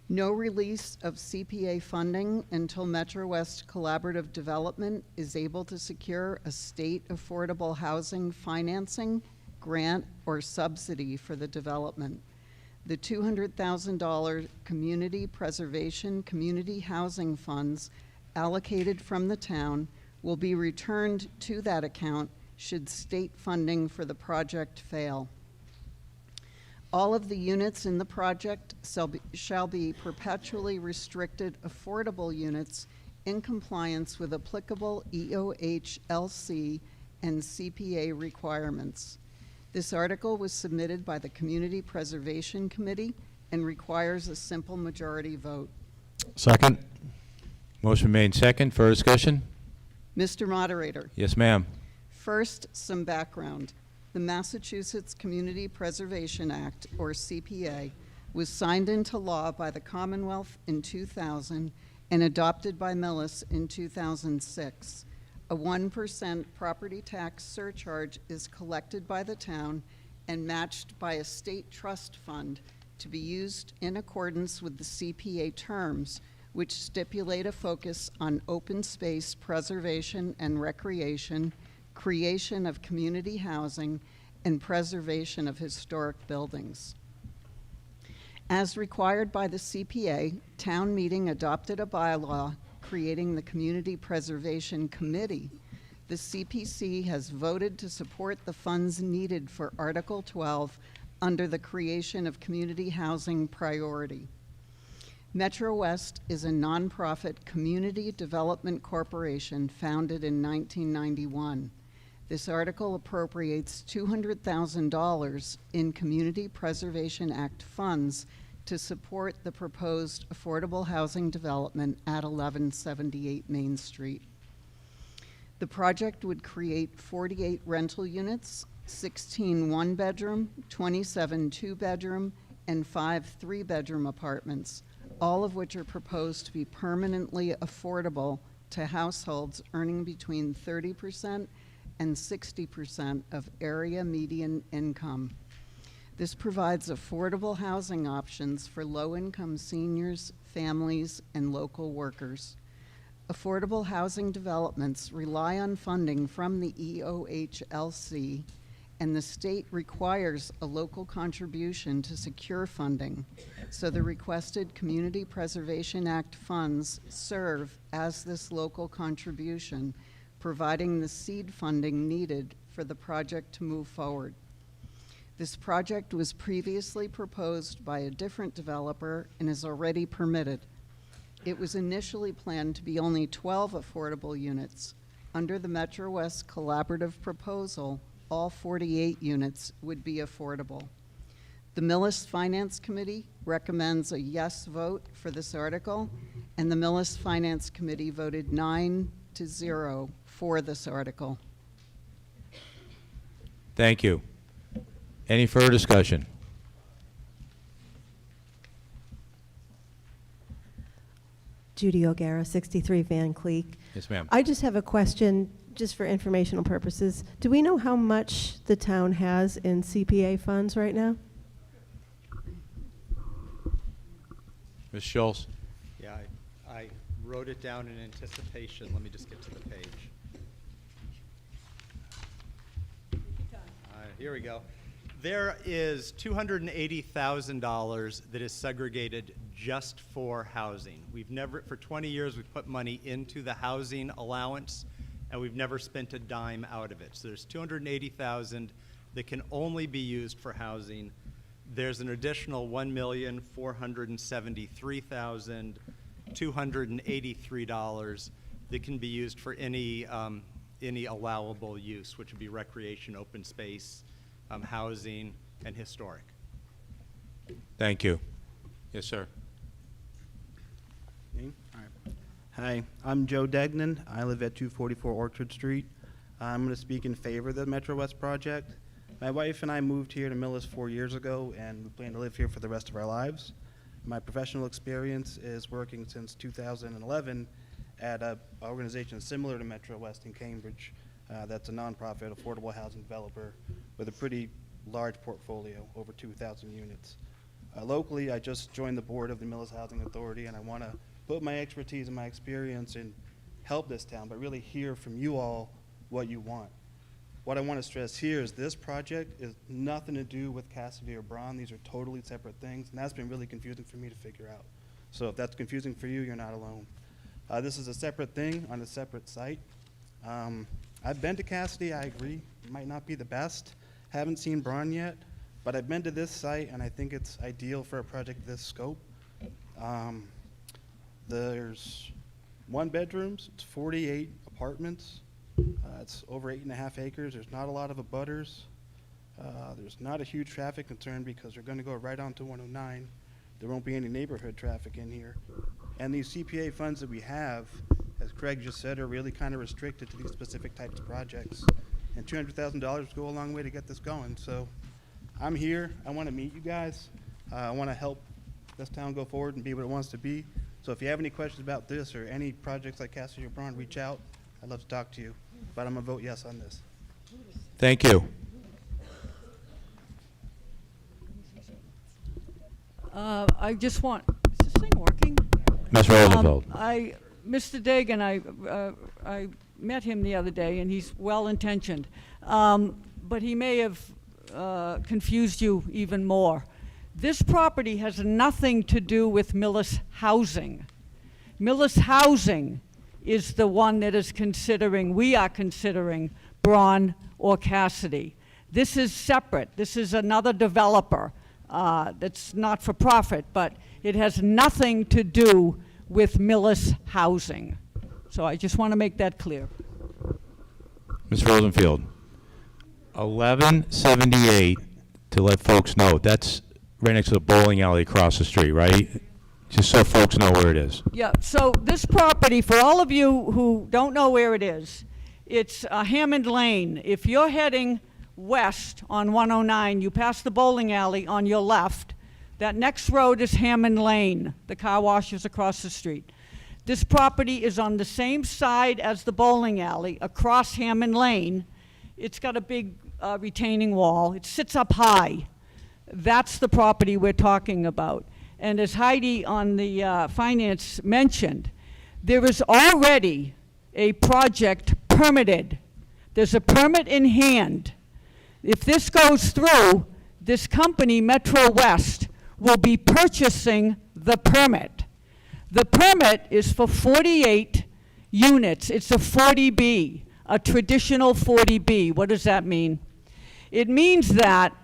No release of CPA funding until Metro West Collaborative Development is able to secure a state affordable housing financing, grant, or subsidy for the development. The $200,000 Community Preservation Community Housing Funds allocated from the town will be returned to that account should state funding for the project fail. All of the units in the project shall be perpetually restricted affordable units in compliance with applicable EOHLC and CPA requirements. This article was submitted by the Community Preservation Committee and requires a simple majority vote. Second. Motion made second. Further discussion? Mr. Moderator, Yes, ma'am. first, some background. The Massachusetts Community Preservation Act, or CPA, was signed into law by the Commonwealth in 2000 and adopted by Millis in 2006. A 1% property tax surcharge is collected by the town and matched by a state trust fund to be used in accordance with the CPA terms, which stipulate a focus on open space preservation and recreation, creation of community housing, and preservation of historic buildings. As required by the CPA, town meeting adopted a bylaw creating the Community Preservation Committee. The CPC has voted to support the funds needed for Article 12 under the creation of community housing priority. Metro West is a nonprofit community development corporation founded in 1991. This article appropriates $200,000 in Community Preservation Act funds to support the proposed affordable housing development at 1178 Main Street. The project would create 48 rental units, 16 one-bedroom, 27 two-bedroom, and 5 three-bedroom apartments, all of which are proposed to be permanently affordable to households earning between 30% and 60% of area median income. This provides affordable housing options for low-income seniors, families, and local workers. Affordable housing developments rely on funding from the EOHLC, and the state requires a local contribution to secure funding, so the requested Community Preservation Act funds serve as this local contribution, providing the seed funding needed for the project to move forward. This project was previously proposed by a different developer and is already permitted. It was initially planned to be only 12 affordable units. Under the Metro West collaborative proposal, all 48 units would be affordable. The Millis Finance Committee recommends a yes vote for this article, and the Millis Finance Committee voted 9-0 for this article. Thank you. Any further discussion? Judy O'Gara, 63 Van Cleek. Yes, ma'am. I just have a question, just for informational purposes. Do we know how much the town has in CPA funds right now? Ms. Schultz? Yeah, I wrote it down in anticipation. Let me just get to the page. Here we go. There is $280,000 that is segregated just for housing. We've never, for 20 years, we've put money into the housing allowance, and we've never spent a dime out of it. So there's $280,000 that can only be used for housing. There's an additional $1,473,283 that can be used for any any allowable use, which would be recreation, open space, housing, and historic. Thank you. Yes, sir. Me? All right. Hi, I'm Joe Degnan. I live at 244 Orchard Street. I'm going to speak in favor of the Metro West project. My wife and I moved here to Millis 4 years ago, and we plan to live here for the rest of our lives. My professional experience is working since 2011 at an organization similar to Metro West in Cambridge. That's a nonprofit affordable housing developer with a pretty large portfolio, over 2,000 units. Locally, I just joined the board of the Millis Housing Authority, and I want to put my expertise and my experience and help this town, but really hear from you all what you want. What I want to stress here is this project is nothing to do with Cassidy or Braun. These are totally separate things, and that's been really confusing for me to figure out. So if that's confusing for you, you're not alone. This is a separate thing on a separate site. I've been to Cassidy, I agree. It might not be the best. Haven't seen Braun yet, but I've been to this site, and I think it's ideal for a project of this scope. There's 1 bedrooms, it's 48 apartments. It's over 8.5 acres. There's not a lot of abutters. There's not a huge traffic concern because they're going to go right onto 109. There won't be any neighborhood traffic in here. And these CPA funds that we have, as Craig just said, are really kind of restricted to these specific types of projects. And $200,000 would go a long way to get this going. So I'm here. I want to meet you guys. I want to help this town go forward and be what it wants to be. So if you have any questions about this or any projects like Cassidy or Braun, reach out. I'd love to talk to you. But I'm going to vote yes on this. Thank you. I just want, is this thing working? Ms. Rosenfeld. Mr. Dagan, I met him the other day, and he's well-intentioned. But he may have confused you even more. This property has nothing to do with Millis Housing. Millis Housing is the one that is considering, we are considering, Braun or Cassidy. This is separate. This is another developer that's not for profit, but it has nothing to do with Millis Housing. So I just want to make that clear. Ms. Rosenfield, 1178, to let folks know, that's right next to the bowling alley across the street, right? Just so folks know where it is. Yeah, so this property, for all of you who don't know where it is, it's Hammond Lane. If you're heading west on 109, you pass the bowling alley on your left. That next road is Hammond Lane. The car wash is across the street. This property is on the same side as the bowling alley, across Hammond Lane. It's got a big retaining wall. It sits up high. That's the property we're talking about. And as Heidi on the finance mentioned, there is already a project permitted. There's a permit in hand. If this goes through, this company, Metro West, will be purchasing the permit. The permit is for 48 units. It's a 40B, a traditional 40B. What does that mean? It means that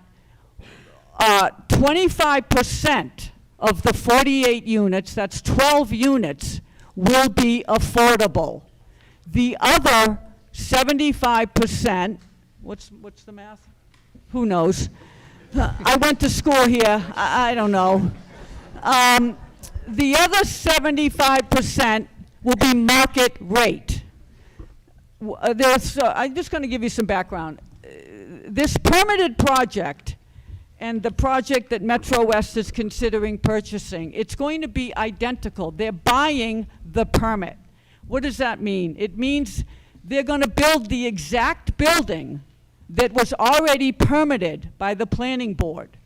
25% of the 48 units, that's 12 units, will be affordable. The other 75%, what's the math? Who knows? I went to school here, I don't know. The other 75% will be market rate. I'm just going to give you some background. This permitted project and the project that Metro West is considering purchasing, it's going to be identical. They're buying the permit. What does that mean? It means they're going to build the exact building that was already permitted by the planning board.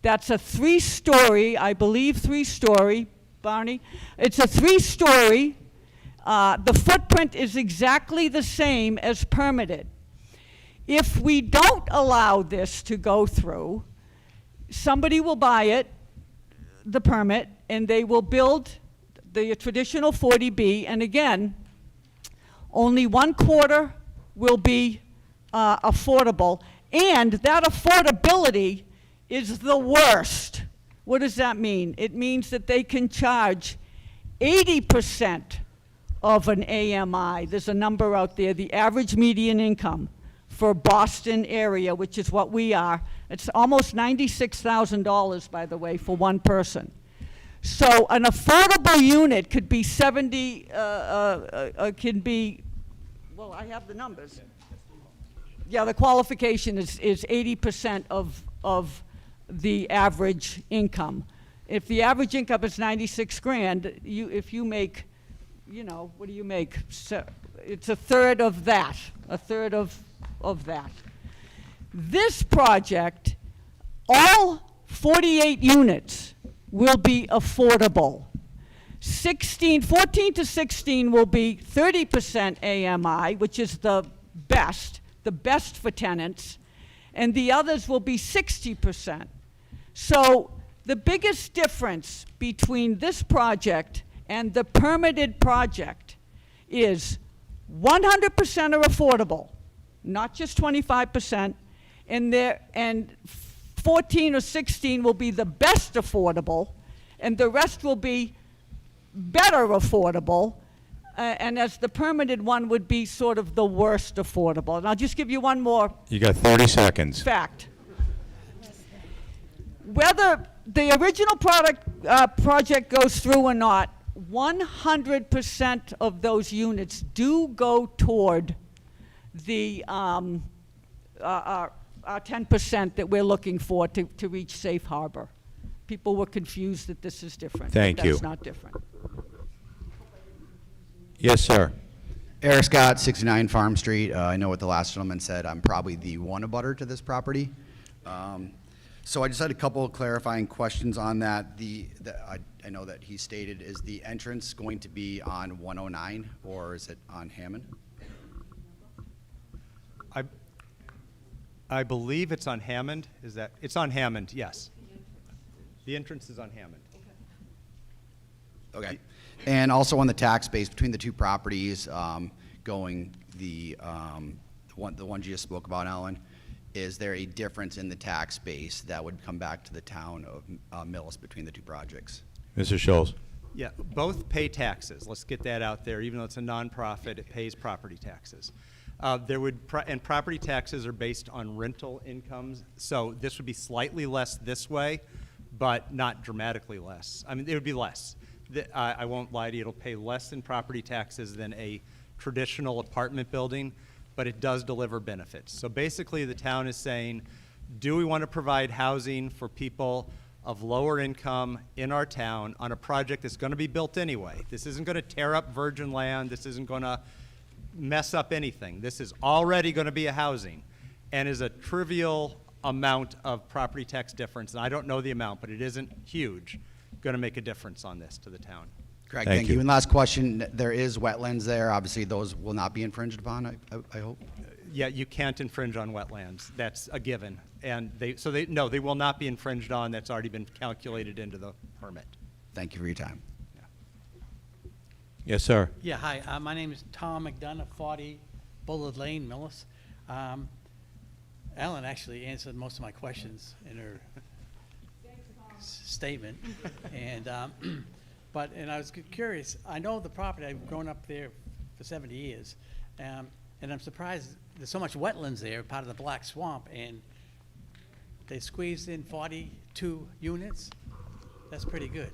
That's a 3-story, I believe 3-story, Barney. It's a 3-story. The footprint is exactly the same as permitted. If we don't allow this to go through, somebody will buy it, the permit, and they will build the traditional 40B, and again, only 1/4 will be affordable, and that affordability is the worst. What does that mean? It means that they can charge 80% of an AMI. There's a number out there, the average median income for Boston area, which is what we are. It's almost $96,000, by the way, for one person. So an affordable unit could be well, I have the numbers. Yeah, the qualification is 80% of the average income. If the average income is 96 grand, if you make, what do you make? So it's a third of that, of that. This project, all 48 units will be affordable. 14 to 16 will be 30% AMI, which is the best for tenants, and the others will be 60%. So the biggest difference between this project and the permitted project is 100% are affordable, not just 25%, and 14 or 16 will be the best affordable, and the rest will be better affordable, and as the permitted one would be sort of the worst affordable. And I'll just give you one more You got 30 seconds. fact. Whether the original project goes through or not, 100% of those units do go toward the our 10% that we're looking for to reach safe harbor. People were confused that this is different. Thank but you. That's not different. Yes, sir. Eric Scott, 69 Farm Street. I know what the last gentleman said. I'm probably the one abutter to this property. So I just had a couple of clarifying questions on that. I know that he stated, is the entrance going to be on 109 or is it on Hammond? I believe it's on Hammond. It's on Hammond, yes. The entrance is on Hammond. Okay. And also on the tax base between the two properties, going the ones you just spoke about, Alan, is there a difference in the tax base that would come back to the town of Millis between the two projects? Mr. Scholes. Yeah, both pay taxes. Let's get that out there. Even though it's a nonprofit, it pays property taxes. And property taxes are based on rental incomes, so this would be slightly less this way, but not dramatically less. I mean, it would be less. I won't lie to you, it'll pay less in property taxes than a traditional apartment building, but it does deliver benefits. So basically the town is saying, do we want to provide housing for people of lower income in our town on a project that's going to be built anyway? This isn't going to tear up virgin land. This isn't going to mess up anything. This is already going to be a housing and is a trivial amount of property tax difference. And I don't know the amount, but it isn't huge, going to make a difference on this to the town. Correct, thank you. And last question, there is wetlands there. Obviously, those will not be infringed upon, I hope? Yeah, you can't infringe on wetlands. That's a given. And no, they will not be infringed on. That's already been calculated into the permit. Thank you for your time. Yes, sir. Yeah, hi. My name is Tom McDonough, 40 Bullard Lane, Millis. Ellen actually answered most of my questions in her statement. And and I was curious. I know the property. I've grown up there for 70 years, and I'm surprised there's so much wetlands there, part of the Black Swamp, and they squeezed in 42 units. That's pretty good.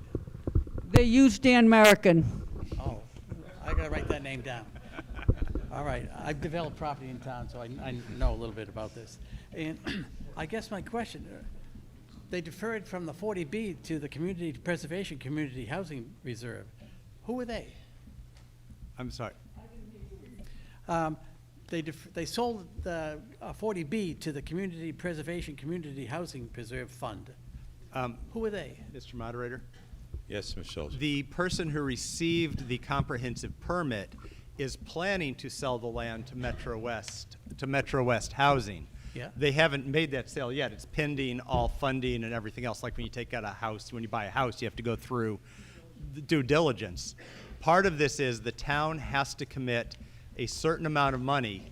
They use Dan American. Oh, I gotta write that name down. All right, I've developed property in town, so I know a little bit about this. And I guess my question, they deferred from the 40B to the Community Preservation Community Housing Reserve. Who are they? I'm sorry. They sold the 40B to the Community Preservation Community Housing Preserve Fund. Who are they? Mr. Moderator? Yes, Mr. Schultz. The person who received the comprehensive permit is planning to sell the land to Metro West Housing. Yeah. They haven't made that sale yet. It's pending all funding and everything else. Like when you take out a house, when you buy a house, you have to go through the due diligence. Part of this is the town has to commit a certain amount of money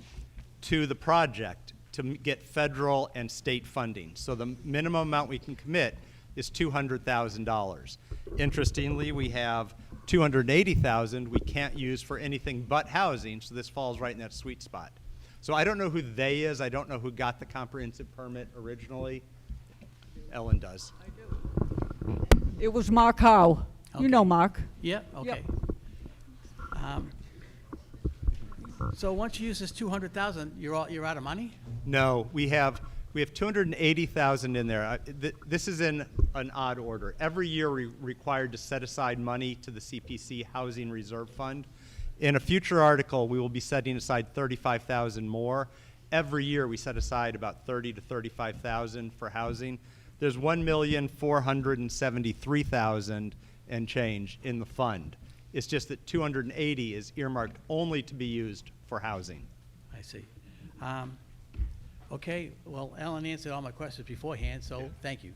to the project to get federal and state funding. So the minimum amount we can commit is $200,000. Interestingly, we have $280,000 we can't use for anything but housing, so this falls right in that sweet spot. So I don't know who they is. I don't know who got the comprehensive permit originally. Ellen does. It was Mark Howe. You know Mark. Yeah, okay. So once you use this 200,000, you're out of money? No, we have 280,000 in there. This is in an odd order. Every year we're required to set aside money to the CPC Housing Reserve Fund. In a future article, we will be setting aside 35,000 more. Every year we set aside about 30 to 35,000 for housing. There's 1,473,000 and change in the fund. It's just that 280 is earmarked only to be used for housing. I see. Okay, well, Ellen answered all my questions beforehand, so thank you.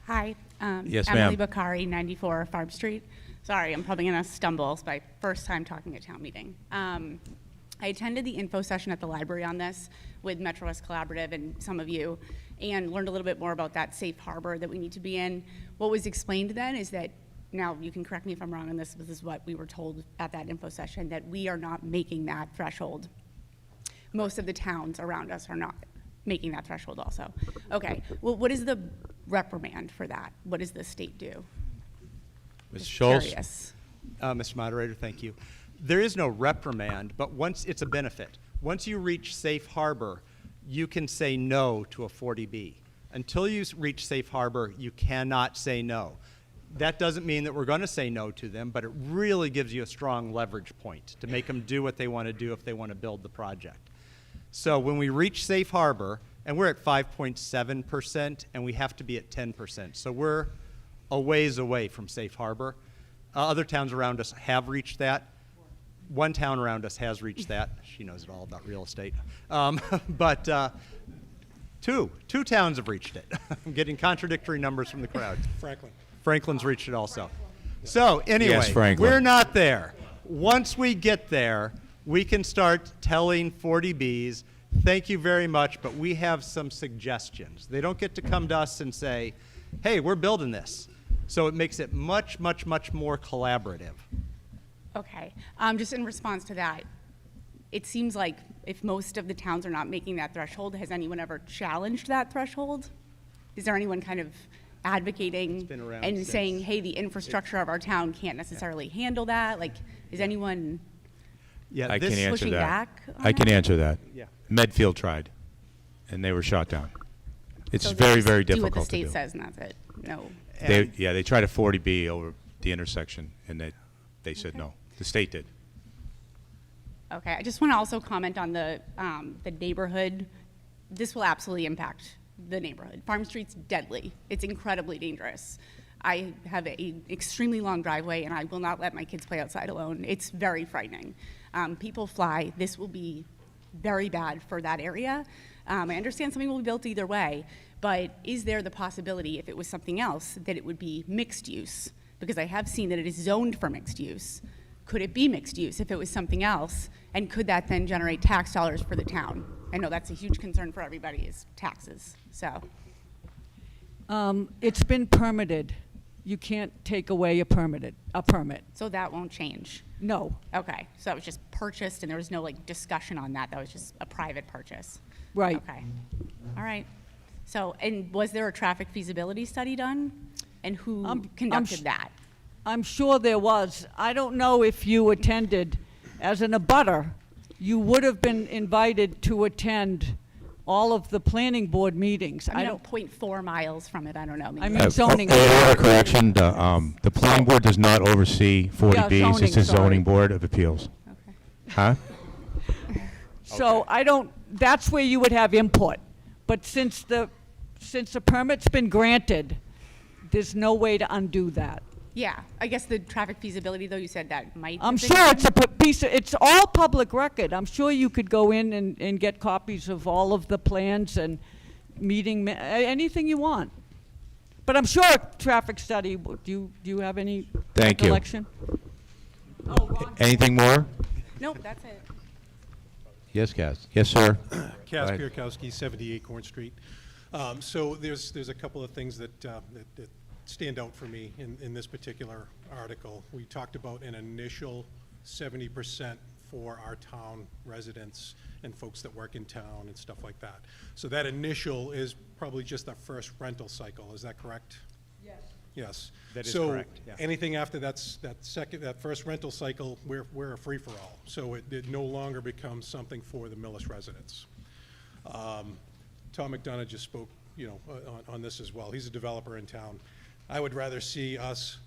Hi. Yes, Emily ma'am. Bakari, 94 Farm Street. Sorry, I'm probably going to stumble. It's my first time talking at town meeting. I attended the info session at the library on this with Metro West Collaborative and some of you, and learned a little bit more about that safe harbor that we need to be in. What was explained then is that, now you can correct me if I'm wrong on this, but this is what we were told at that info session, that we are not making that threshold. Most of the towns around us are not making that threshold also. Okay, well, what is the reprimand for that? What does the state do? Mr. Just Schultz? curious. Mr. Moderator, thank you. There is no reprimand, but once it's a benefit. Once you reach safe harbor, you can say no to a 40B. Until you reach safe harbor, you cannot say no. That doesn't mean that we're going to say no to them, but it really gives you a strong leverage point to make them do what they want to do if they want to build the project. So when we reach safe harbor, and we're at 5.7%, and we have to be at 10%. So we're a ways away from safe harbor. Other towns around us have reached that. One town around us has reached that. She knows it all about real estate. But two towns have reached it. I'm getting contradictory numbers from the crowd. Franklin's reached it also. So anyway, Yes, Franklin. we're not there. Once we get there, we can start telling 40Bs, thank you very much, but we have some suggestions. They don't get to come to us and say, hey, we're building this. So it makes it much, much, much more collaborative. Okay, just in response to that, it seems like if most of the towns are not making that threshold, has anyone ever challenged that threshold? Is there anyone kind of advocating been around and since- saying, hey, the infrastructure of our town can't necessarily handle that? Like, is anyone Yeah, I can answer pushing that. back on I can that? answer that. Yeah. Medfield tried, and they were shot down. It's So they very, just very do what the difficult to state do. says and that's it? No. They tried a 40B over the intersection, and they said no. The state did. Okay, I just want to also comment on the neighborhood. This will absolutely impact the neighborhood. Farm Street's deadly. It's incredibly dangerous. I have an extremely long driveway, and I will not let my kids play outside alone. It's very frightening. People fly. This will be very bad for that area. I understand something will be built either way, but is there the possibility, if it was something else, that it would be mixed use? Because I have seen that it is zoned for mixed use. Could it be mixed use if it was something else? And could that then generate tax dollars for the town? I know that's a huge concern for everybody is taxes, so. It's been permitted. You can't take away a permit. So that won't change? No. Okay, so that was just purchased and there was no like discussion on that? That was just a private purchase? Right. Okay, all right. So, and was there a traffic feasibility study done? And who conducted that? I'm sure there was. I don't know if you attended. As an abutter, you would have been invited to attend all of the planning board meetings. I don't 0.4 miles from it, I don't know. maybe. I mean zoning. Correction, the planning board does not oversee 40Bs. zoning, It's the sorry. zoning board of appeals. Huh? So I don't, that's where you would have input. But since the permit's been granted, there's no way to undo that. Yeah, I guess the traffic feasibility, though, you said that might. I'm have been sure it's a done? piece of, it's all public record. I'm sure you could go in and get copies of all of the plans and anything you want. But I'm sure a traffic study, do you have any Thank you. recollection? Anything more? Nope, that's it. Yes, Kaz. Yes, sir. Kaz Go ahead. Pierkowski, 78 Corn Street. So there's a couple of things that stand out for me in this particular article. We talked about an initial 70% for our town residents and folks that work in town and stuff like that. So that initial is probably just the first rental cycle, is that correct? Yes. Yes. That is so correct, yeah. anything after that first rental cycle, we're a free-for-all. So it no longer becomes something for the Millis residents. Tom McDonough just spoke, on this as well. He's a developer in town. I would rather see us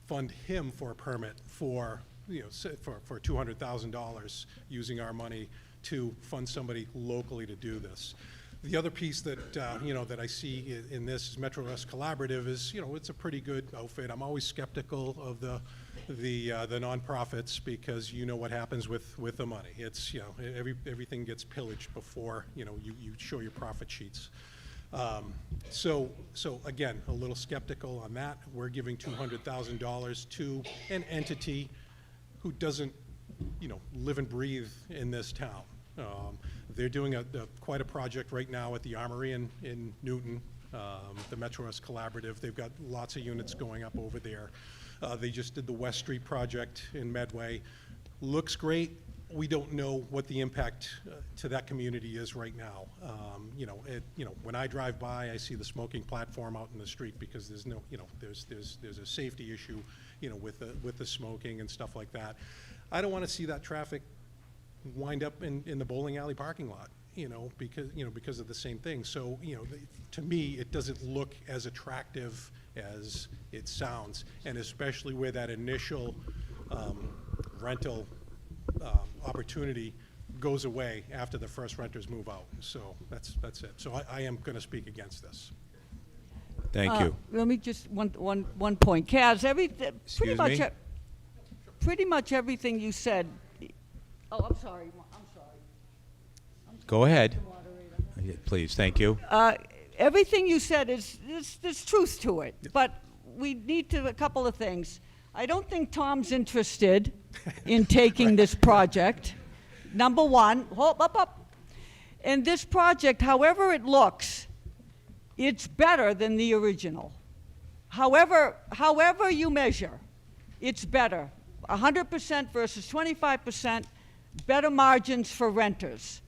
fund him for a permit for $200,000 using our money to fund somebody locally to do this. The other piece that that I see in this is Metro West Collaborative is it's a pretty good outfit. I'm always skeptical of the nonprofits because what happens with the money. It's everything gets pillaged before you show your profit sheets. So again, a little skeptical on that. We're giving $200,000 to an entity who doesn't live and breathe in this town. They're doing quite a project right now at the Armory in Newton, the Metro West Collaborative. They've got lots of units going up over there. They just did the West Street project in Medway. Looks great. We don't know what the impact to that community is right now. When I drive by, I see the smoking platform out in the street because there's no, there's a safety issue, with the smoking and stuff like that. I don't want to see that traffic wind up in the bowling alley parking lot, because of the same thing. So, to me, it doesn't look as attractive as it sounds, and especially where that initial rental opportunity goes away after the first renters move out. So that's it. So I am going to speak against this. Thank you. Let me just one point. Kaz, Excuse me? pretty much everything you said. Oh, I'm sorry. Go ahead. Please, thank you. Everything you said there's truth to it, but we need a couple of things. I don't think Tom's interested in taking this project. Number one, hold up. And this project, however it looks, it's better than the original. However you measure, it's better. 100% versus 25%, better margins for renters.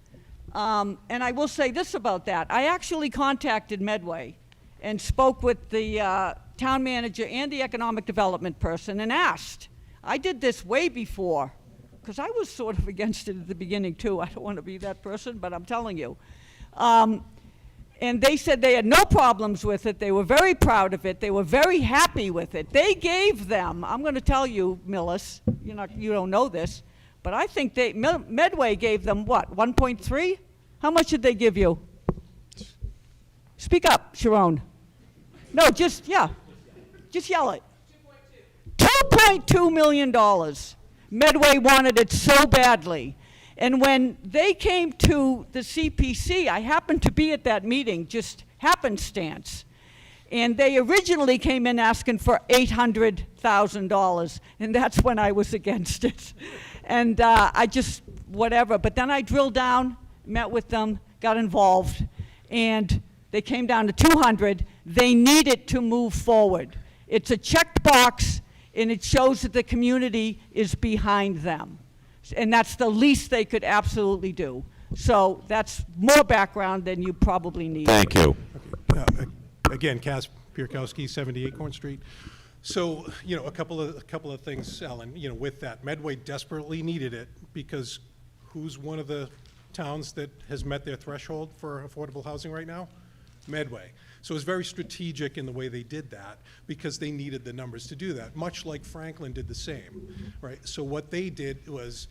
And I will say this about that. I actually contacted Medway and spoke with the town manager and the economic development person and asked. I did this way before, because I was sort of against it at the beginning too. I don't want to be that person, but I'm telling you. And they said they had no problems with it. They were very proud of it. They were very happy with it. They gave them, I'm going to tell you, Millis, you don't know this, but I think Medway gave them what, 1.3? How much did they give you? Speak up, Sharon. No, just yell it. $2.2 million. Medway wanted it so badly. And when they came to the CPC, I happened to be at that meeting, just happenstance. And they originally came in asking for $800,000, and that's when I was against it. And I just, whatever. But then I drilled down, met with them, got involved, and they came down to 200. They need it to move forward. It's a checked box, and it shows that the community is behind them. And that's the least they could absolutely do. So that's more background than you probably need. Thank you. Again, Kaz Pierkowski, 78 Corn Street. So, a couple of things, Ellen, with that. Medway desperately needed it because who's one of the towns that has met their threshold for affordable housing right now? Medway. So it was very strategic in the way they did that because they needed the numbers to do that, much like Franklin did the same, right? So what they did was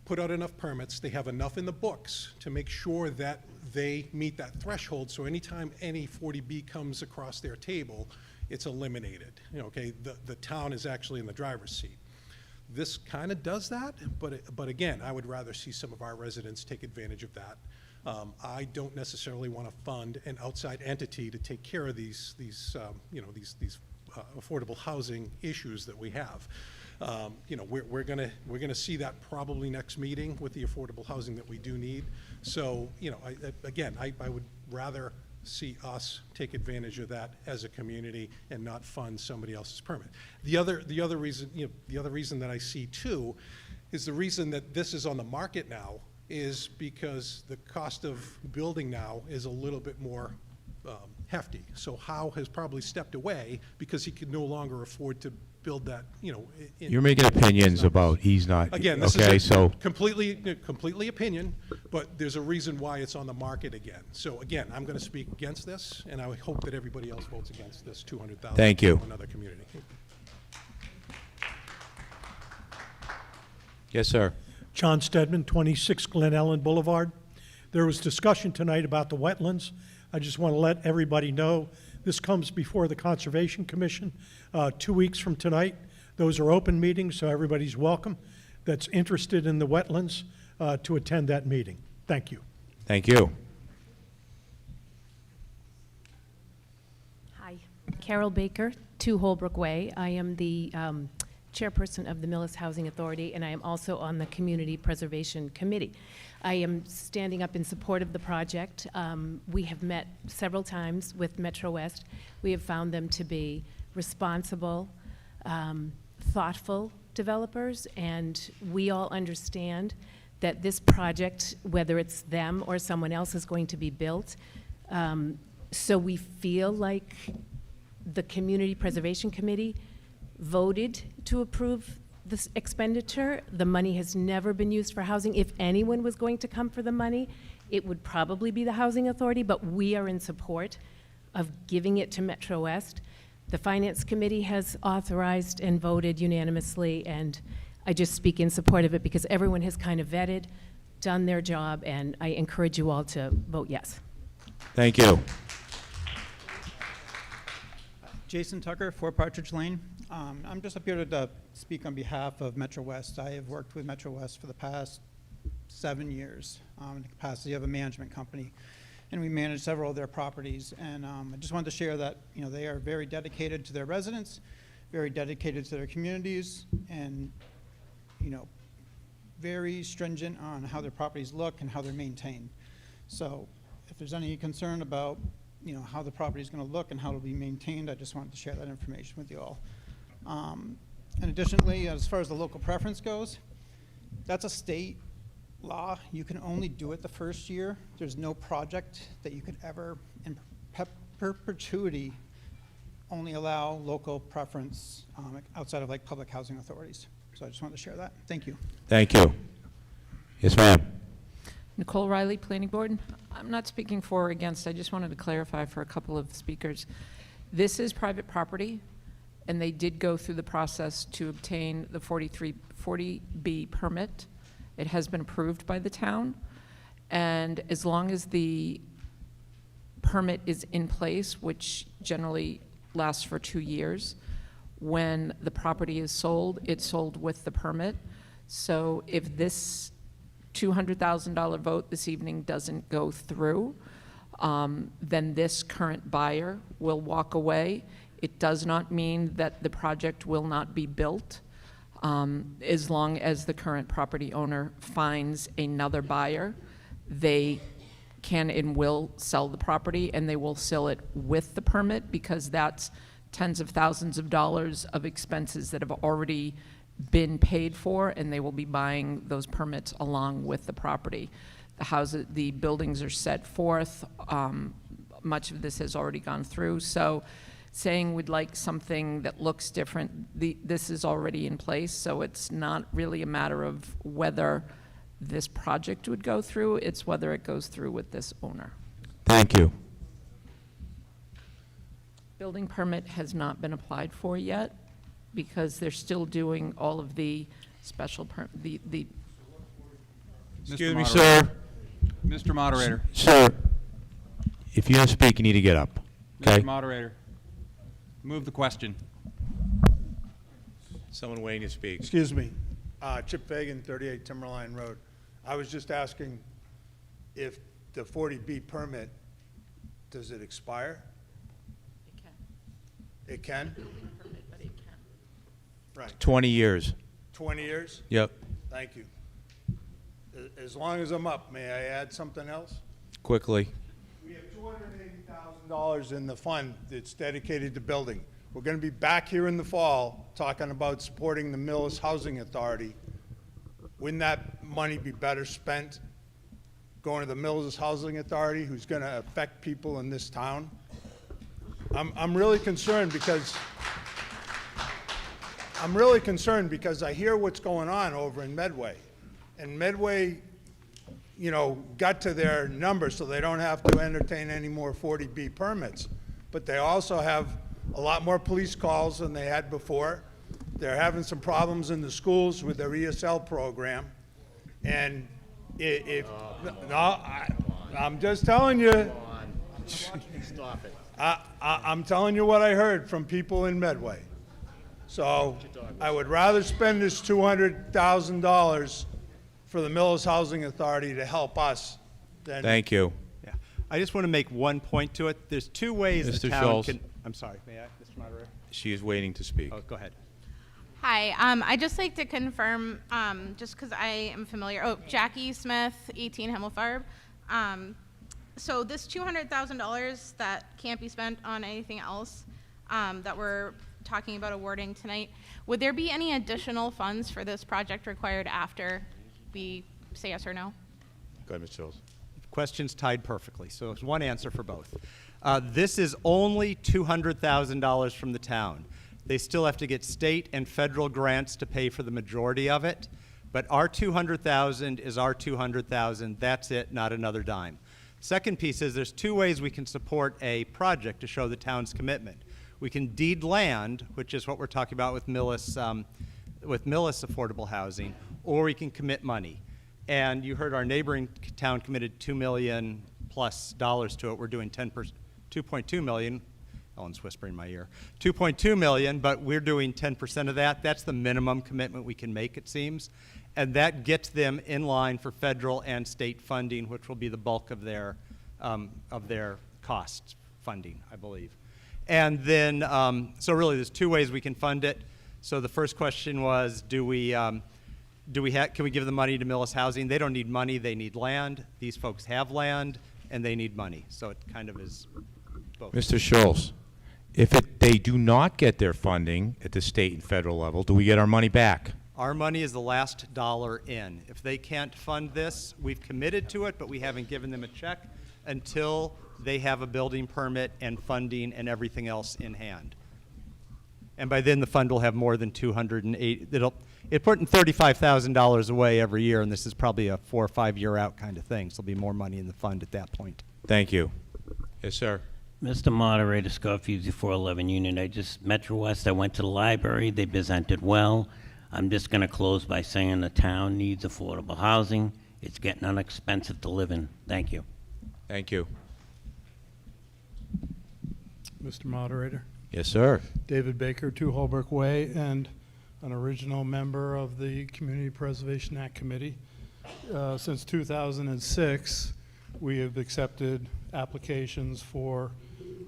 put out enough permits, they have enough in the books to make sure that they meet that threshold, so anytime any 40B comes across their table, it's eliminated. Okay, the town is actually in the driver's seat. This kind of does that, but again, I would rather see some of our residents take advantage of that. I don't necessarily want to fund an outside entity to take care of these affordable housing issues that we have. We're gonna see that probably next meeting with the affordable housing that we do need. So, I would rather see us take advantage of that as a community and not fund somebody else's permit. The other reason that I see too is the reason that this is on the market now is because the cost of building now is a little bit more hefty. So Howe has probably stepped away because he could no longer afford to build that, You're making opinions about he's not. Again, this okay, is so completely opinion, but there's a reason why it's on the market again. So again, I'm going to speak against this, and I hope that everybody else votes against this $200,000 Thank you. to another community. yes, sir. John Stedman, 26 Glen Ellen Boulevard. There was discussion tonight about the wetlands. I just want to let everybody know this comes before the Conservation Commission 2 weeks from tonight. Those are open meetings, so everybody's welcome that's interested in the wetlands to attend that meeting. Thank you. Thank you. Hi, Carol Baker, 2 Holbrook Way. I am the chairperson of the Millis Housing Authority, and I am also on the Community Preservation Committee. I am standing up in support of the project. We have met several times with Metro West. We have found them to be responsible, thoughtful developers, and we all understand that this project, whether it's them or someone else, is going to be built. So we feel like the Community Preservation Committee voted to approve this expenditure. The money has never been used for housing. If anyone was going to come for the money, it would probably be the Housing Authority, but we are in support of giving it to Metro West. The Finance Committee has authorized and voted unanimously, and I just speak in support of it because everyone has kind of vetted, done their job, and I encourage you all to vote yes. Thank you. Jason Tucker, 4 Partridge Lane. I'm just up here to speak on behalf of Metro West. I have worked with Metro West for the past 7 years in the capacity of a management company, and we manage several of their properties. And I just wanted to share that they are very dedicated to their residents, very dedicated to their communities, and very stringent on how their properties look and how they're maintained. So if there's any concern about how the property is going to look and how it'll be maintained, I just wanted to share that information with you all. And additionally, as far as the local preference goes, that's a state law. You can only do it the first year. There's no project that you could ever, in perpetuity, only allow local preference outside of like public housing authorities. So I just wanted to share that. Thank you. Thank you. Yes, ma'am. Nicole Riley, Planning Board. I'm not speaking for or against. I just wanted to clarify for a couple of speakers. This is private property, and they did go through the process to obtain the 40B permit. It has been approved by the town, and as long as the permit is in place, which generally lasts for 2 years, when the property is sold, it's sold with the permit. So if this $200,000 vote this evening doesn't go through, then this current buyer will walk away. It does not mean that the project will not be built, as long as the current property owner finds another buyer. They can and will sell the property, and they will sell it with the permit, because that's tens of thousands of dollars of expenses that have already been paid for, and they will be buying those permits along with the property. The buildings are set forth. Much of this has already gone through. So saying we'd like something that looks different, this is already in place, so it's not really a matter of whether this project would go through, it's whether it goes through with this owner. Thank you. Building permit has not been applied for yet, because they're still doing all of the special Excuse me, sir. Mr. Moderator. Sir, if you're going to speak, you need to get up. Okay? Mr. Moderator. Move the question. Someone waiting to speak. Excuse me. Chip Fagan, 38 Timberline Road. I was just asking if the 40B permit, does it expire? It can. It can? Building permit, but it can. Right. 20 years. 20 years? Yep. Thank you. As long as I'm up, may I add something else? Quickly. We have 280,000 $200,000 in the fund that's dedicated to building. We're going to be back here in the fall talking about supporting the Millis Housing Authority. Wouldn't that money be better spent going to the Millis Housing Authority, who's going to affect people in this town? I'm really concerned because I hear what's going on over in Medway. And Medway, you know, got to their numbers so they don't have to entertain any more 40B permits. But they also have a lot more police calls than they had before. They're having some problems in the schools with their ESL program. And I'm just telling you. Stop it. I'm telling you what I heard from people in Medway. So I would rather spend this $200,000 for the Millis Housing Authority to help us than. Thank you. Yeah. I just want to make one point to it. There's two ways the Mr. town Schultz. can. I'm sorry, may I, Mr. Moderator? She is waiting to speak. Oh, go ahead. Hi, I'd just like to confirm, just because I am familiar, Jackie Smith, 18 Himmelfarb. So this $200,000 that can't be spent on anything else that we're talking about awarding tonight, would there be any additional funds for this project required after we say yes or no? Go ahead, Mr. Schultz. Questions tied perfectly, so it's one answer for both. This is only $200,000 from the town. They still have to get state and federal grants to pay for the majority of it, but our $200,000 is our $200,000. That's it, not another dime. Second piece is there's two ways we can support a project to show the town's commitment. We can deed land, which is what we're talking about with Millis affordable housing, or we can commit money. And you heard our neighboring town committed $2 million plus to it. We're doing 2.2 million. Ellen's whispering in my ear. 2.2 million, but we're doing 10% of that. That's the minimum commitment we can make, it seems. And that gets them in line for federal and state funding, which will be the bulk of their cost funding, I believe. And then, so really there's two ways we can fund it. So the first question was, can we give the money to Millis Housing? They don't need money, they need land. These folks have land, and they need money. So it kind of is both. Mr. Schultz, if they do not get their funding at the state and federal level, do we get our money back? Our money is the last dollar in. If they can't fund this, we've committed to it, but we haven't given them a check until they have a building permit and funding and everything else in hand. And by then, the fund will have more than 208. It's putting $35,000 away every year, and this is probably a 4 or 5 year out kind of thing. So there'll be more money in the fund at that point. Thank you. Yes, sir. Mr. Moderator, Scott Fusey, 411 Union. Metro West, I went to the library. They presented well. I'm just going to close by saying the town needs affordable housing. It's getting inexpensive to live in. Thank you. Thank you. Mr. Moderator. Yes, sir. David Baker, 2 Holbrook Way, and an original member of the Community Preservation Act Committee. Since 2006, we have accepted applications for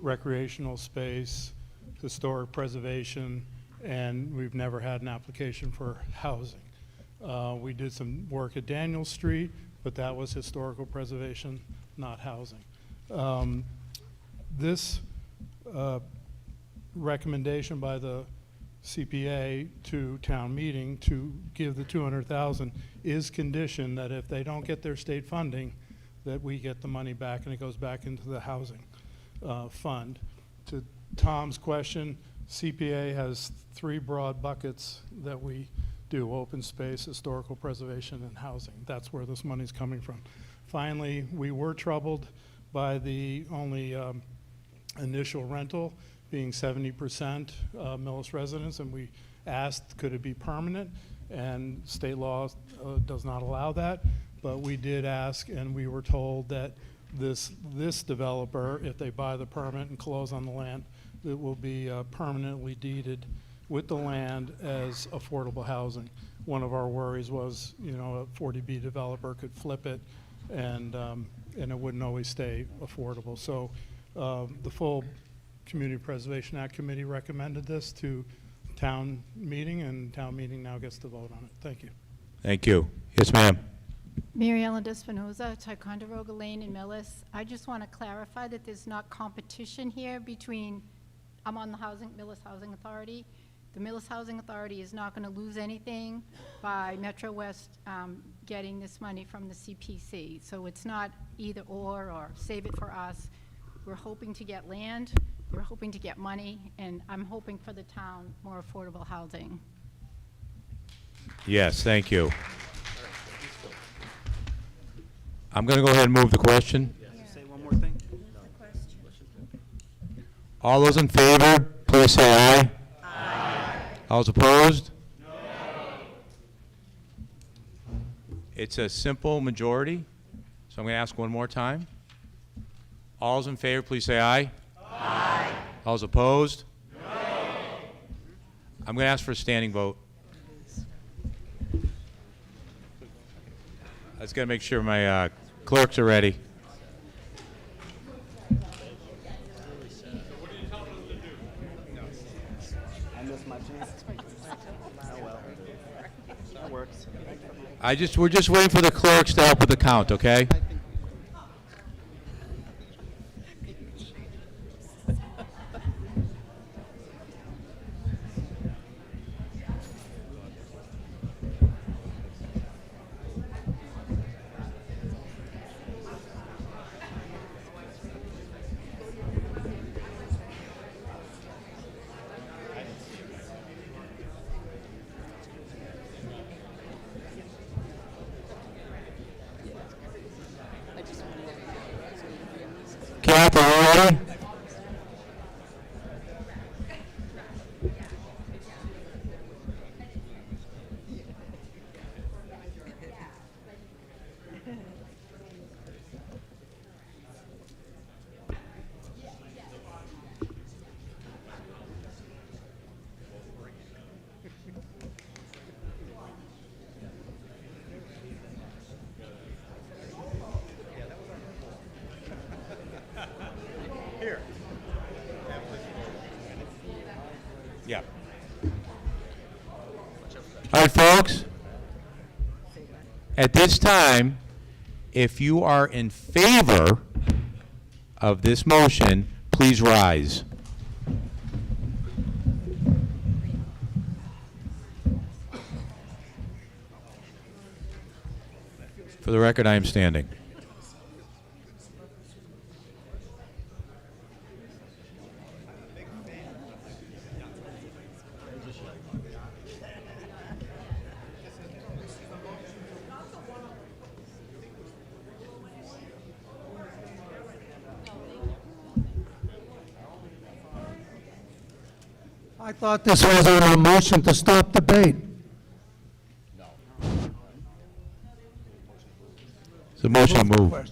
recreational space, historic preservation, and we've never had an application for housing. We did some work at Daniel Street, but that was historical preservation, not housing. This recommendation by the CPA to town meeting to give the $200,000 is conditioned that if they don't get their state funding, that we get the money back and it goes back into the housing fund. To Tom's question, CPA has 3 broad buckets that we do: open space, historical preservation, and housing. That's where this money's coming from. Finally, we were troubled by the only initial rental being 70% Millis residents, and we asked, could it be permanent? And state law does not allow that, but we did ask, and we were told that this developer, if they buy the permit and close on the land, it will be permanently deeded with the land as affordable housing. One of our worries was, you know, a 40B developer could flip it, and it wouldn't always stay affordable. So the full Community Preservation Act Committee recommended this to town meeting, and town meeting now gets to vote on it. Thank you. Thank you. Yes, ma'am. Mary Ellen Despinoza, Ticonderoga Lane in Millis. I just want to clarify that there's not competition here between, I'm on the Millis Housing Authority. The Millis Housing Authority is not going to lose anything by Metro West getting this money from the CPC. So it's not either or save it for us. We're hoping to get land, we're hoping to get money, and I'm hoping for the town more affordable housing. Yes, thank you. I'm going to go ahead and move the question. Say one more thing. All those in favor, please say aye. Aye. All those opposed? No. It's a simple majority, so I'm going to ask one more time. All those in favor, please say aye. Aye. All those opposed? No. I'm going to ask for a standing vote. I just got to make sure my clerks are ready. We're just waiting for the clerks to help with the count, okay? Kathy, are you ready? Yeah. All right, folks. At this time, if you are in favor of this motion, please rise. For the record, I am standing. I thought this was a motion to stop debate. It's a motion to move.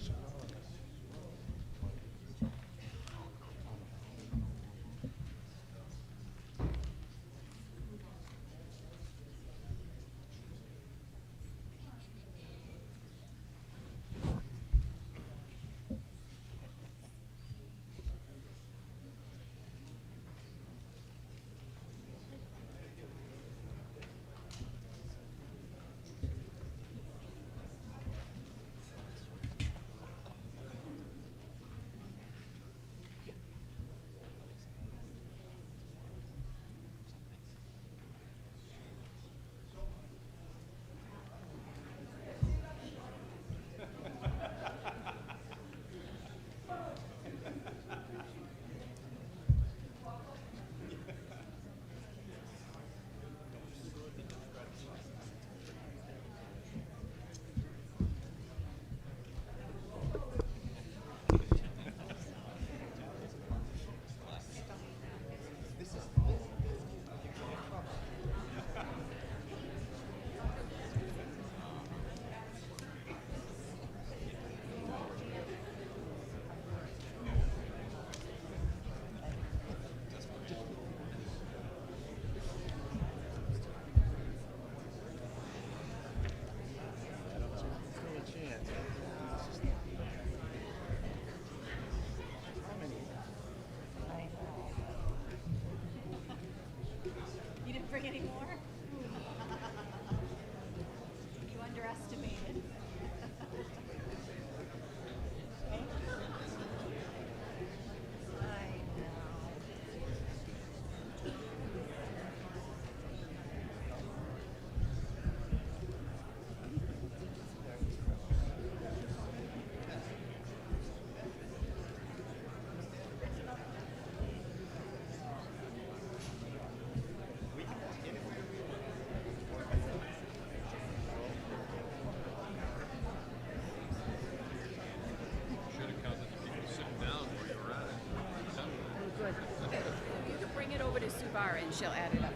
far and she'll add it up.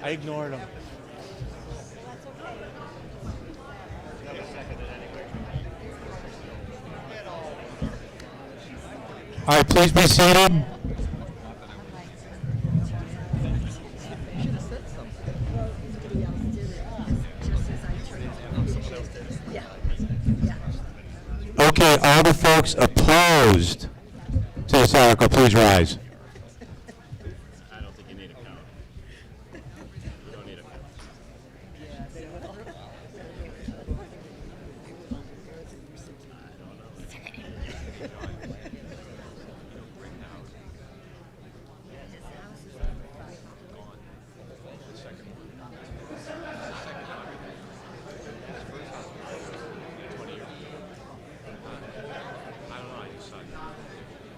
I ignored him. All right, please be seated. Okay, all the folks opposed to this article, please rise. I don't think you need a count. You don't need a count.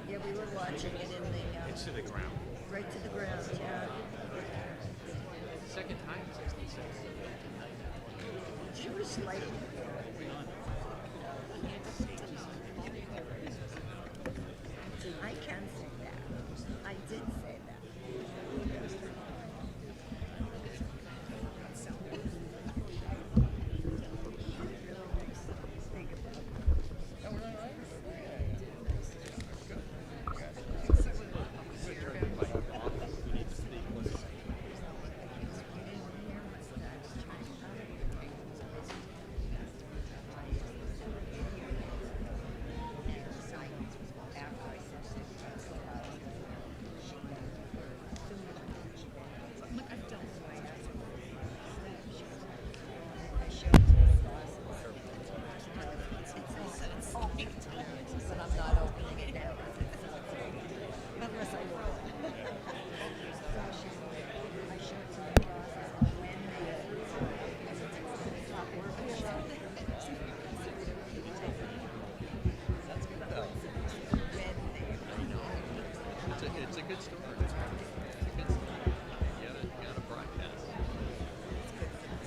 Yeah, we were watching it in the. It's to the ground. Right to the ground, yeah. Second time in 66. She was like. I can say that. I did say that. But I'm not opening it now. Unless I will. I showed some process on when it's not working. That's good though. It's a good story. It's a good story. You gotta broadcast. It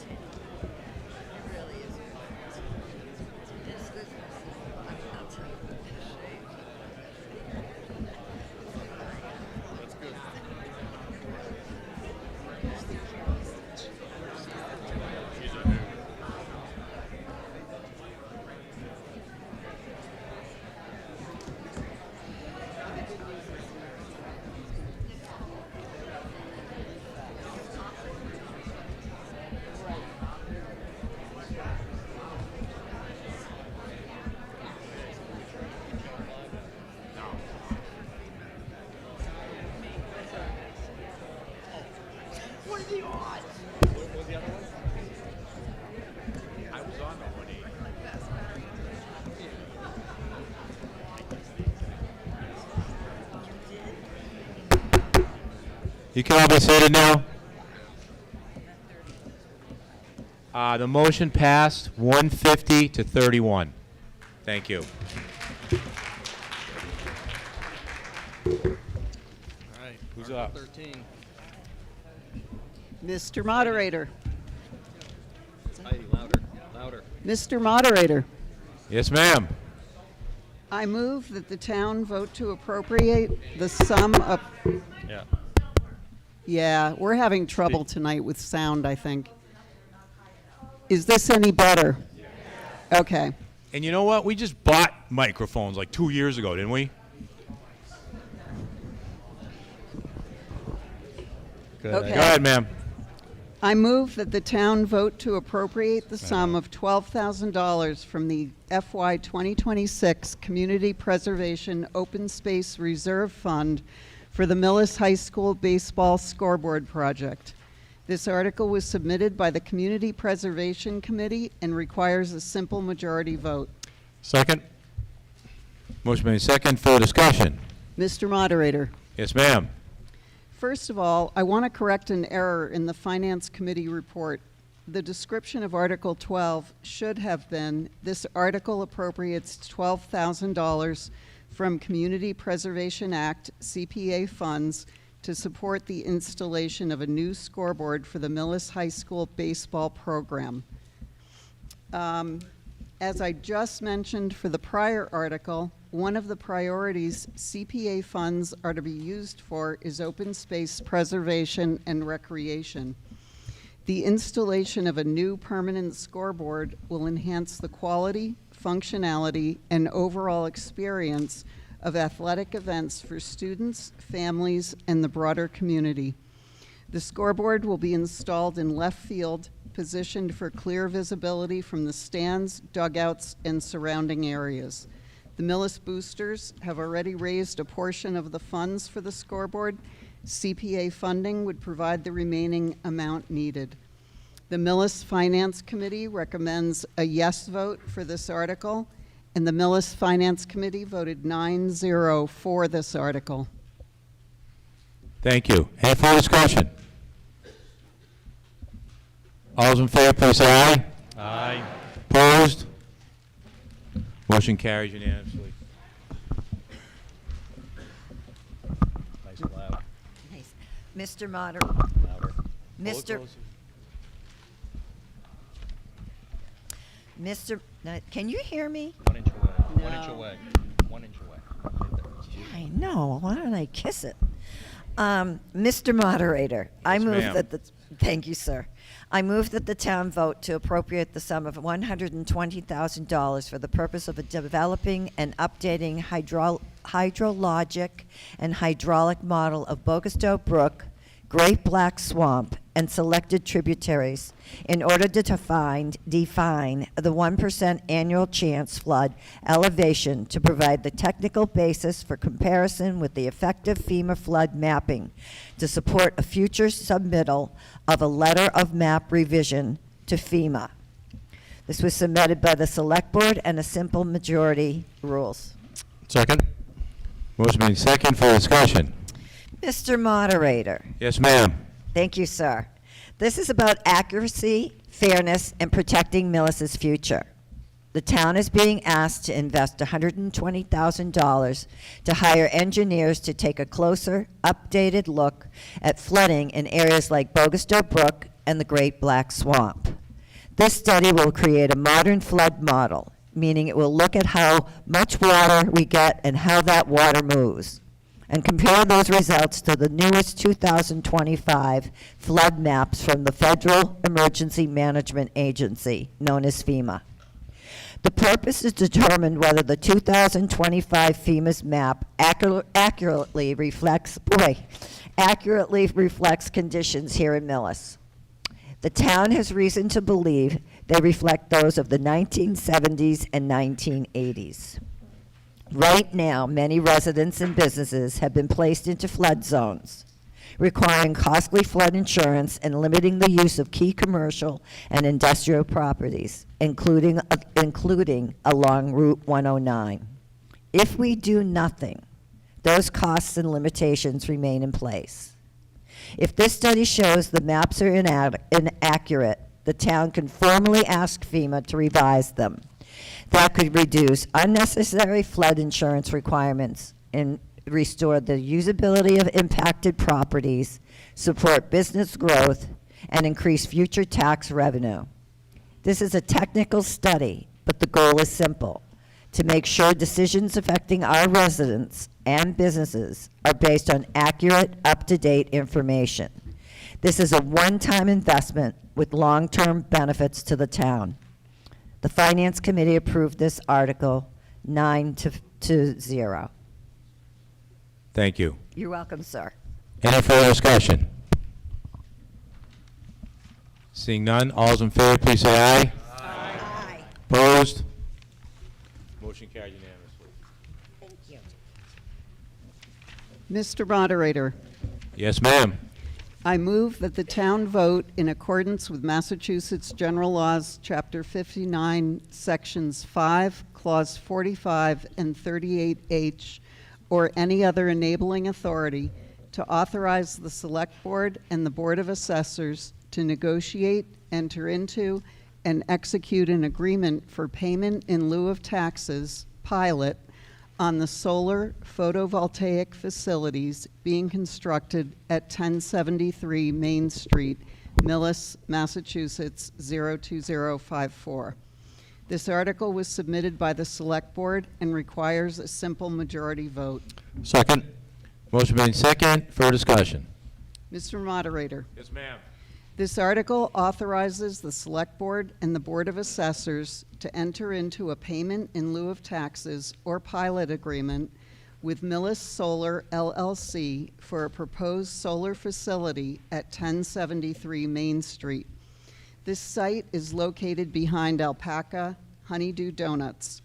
really is. It's good. I'll tell you. That's good. What are the odds? What was the other one? I was on that one. You can all be seated now. The motion passed 150 to 31. Thank you. All right. Who's Article up? 13. Mr. Moderator. Heidi, louder, louder. Mr. Moderator. Yes, ma'am. I move that the town vote to appropriate the sum of, Yeah. yeah, we're having trouble tonight with sound, I think. Is this any better? Okay. And you know what? We just bought microphones like 2 years ago, didn't we? Okay. Go ahead, ma'am. I move that the town vote to appropriate the sum of $12,000 from the FY 2026 Community Preservation Open Space Reserve Fund for the Millis High School Baseball Scoreboard Project. This article was submitted by the Community Preservation Committee and requires a simple majority vote. Second. Motion made second. Full discussion. Mr. Moderator, Yes, ma'am. first of all, I want to correct an error in the Finance Committee report. The description of Article 12 should have been, this article appropriates $12,000 from Community Preservation Act CPA funds to support the installation of a new scoreboard for the Millis High School baseball program. As I just mentioned for the prior article, one of the priorities CPA funds are to be used for is open space preservation and recreation. The installation of a new permanent scoreboard will enhance the quality, functionality, and overall experience of athletic events for students, families, and the broader community. The scoreboard will be installed in left field, positioned for clear visibility from the stands, dugouts, and surrounding areas. The Millis boosters have already raised a portion of the funds for the scoreboard. CPA funding would provide the remaining amount needed. The Millis Finance Committee recommends a yes vote for this article, and the Millis Finance Committee voted 9-0 for this article. Thank you. Any further discussion? All those in favor, please say aye. Aye. Opposed? Motion carries unanimously. Nice and loud. Nice. Mr. Moder, Louder. Mr. Mr. Can you hear me? 1 inch away. 1 inch No. away. 1 inch away. I know. Why don't I kiss it? Mr. Moderator, I Yes, move ma'am. that the, thank you, sir. I move that the town vote to appropriate the sum of $120,000 for the purpose of developing and updating hydrologic and hydraulic model of Bogastow Brook, Great Black Swamp, and selected tributaries in order to define the 1% annual chance flood elevation to provide the technical basis for comparison with the effective FEMA flood mapping to support a future submittal of a letter of map revision to FEMA. This was submitted by the Select Board and a simple majority rules. Second. Motion made second for discussion. Mr. Moderator. Yes, ma'am. Thank you, sir. This is about accuracy, fairness, and protecting Millis's future. The town is being asked to invest $120,000 to hire engineers to take a closer, updated look at flooding in areas like Bogastow Brook and the Great Black Swamp. This study will create a modern flood model, meaning it will look at how much water we get and how that water moves, and compare those results to the newest 2025 flood maps from the Federal Emergency Management Agency, known as FEMA. The purpose is to determine whether the 2025 FEMA's map accurately reflects conditions here in Millis. The town has reason to believe they reflect those of the 1970s and 1980s. Right now, many residents and businesses have been placed into flood zones, requiring costly flood insurance and limiting the use of key commercial and industrial properties, including along Route 109. If we do nothing, those costs and limitations remain in place. If this study shows the maps are inaccurate, the town can formally ask FEMA to revise them. That could reduce unnecessary flood insurance requirements and restore the usability of impacted properties, support business growth, and increase future tax revenue. This is a technical study, but the goal is simple: to make sure decisions affecting our residents and businesses are based on accurate, up-to-date information. This is a one-time investment with long-term benefits to the town. The Finance Committee approved this article 9-0. Thank you. You're welcome, sir. Any further discussion? Seeing none, all those in favor, please say aye. Aye. Opposed? Motion carried unanimously. Thank you. Mr. Moderator, Yes, ma'am. I move that the town vote in accordance with Massachusetts General Laws, Chapter 59, Sections 5, Clause 45, and 38H, or any other enabling authority to authorize the Select Board and the Board of Assessors to negotiate, enter into, and execute an agreement for payment in lieu of taxes, pilot, on the solar photovoltaic facilities being constructed at 1073 Main Street, Millis, Massachusetts, 02054. This article was submitted by the Select Board and requires a simple majority vote. Second. Motion made second. Further discussion? Mr. Moderator. Yes, ma'am. This article authorizes the Select Board and the Board of Assessors to enter into a payment in lieu of taxes or pilot agreement with Millis Solar LLC for a proposed solar facility at 1073 Main Street. This site is located behind Alpaca Honeydew Donuts.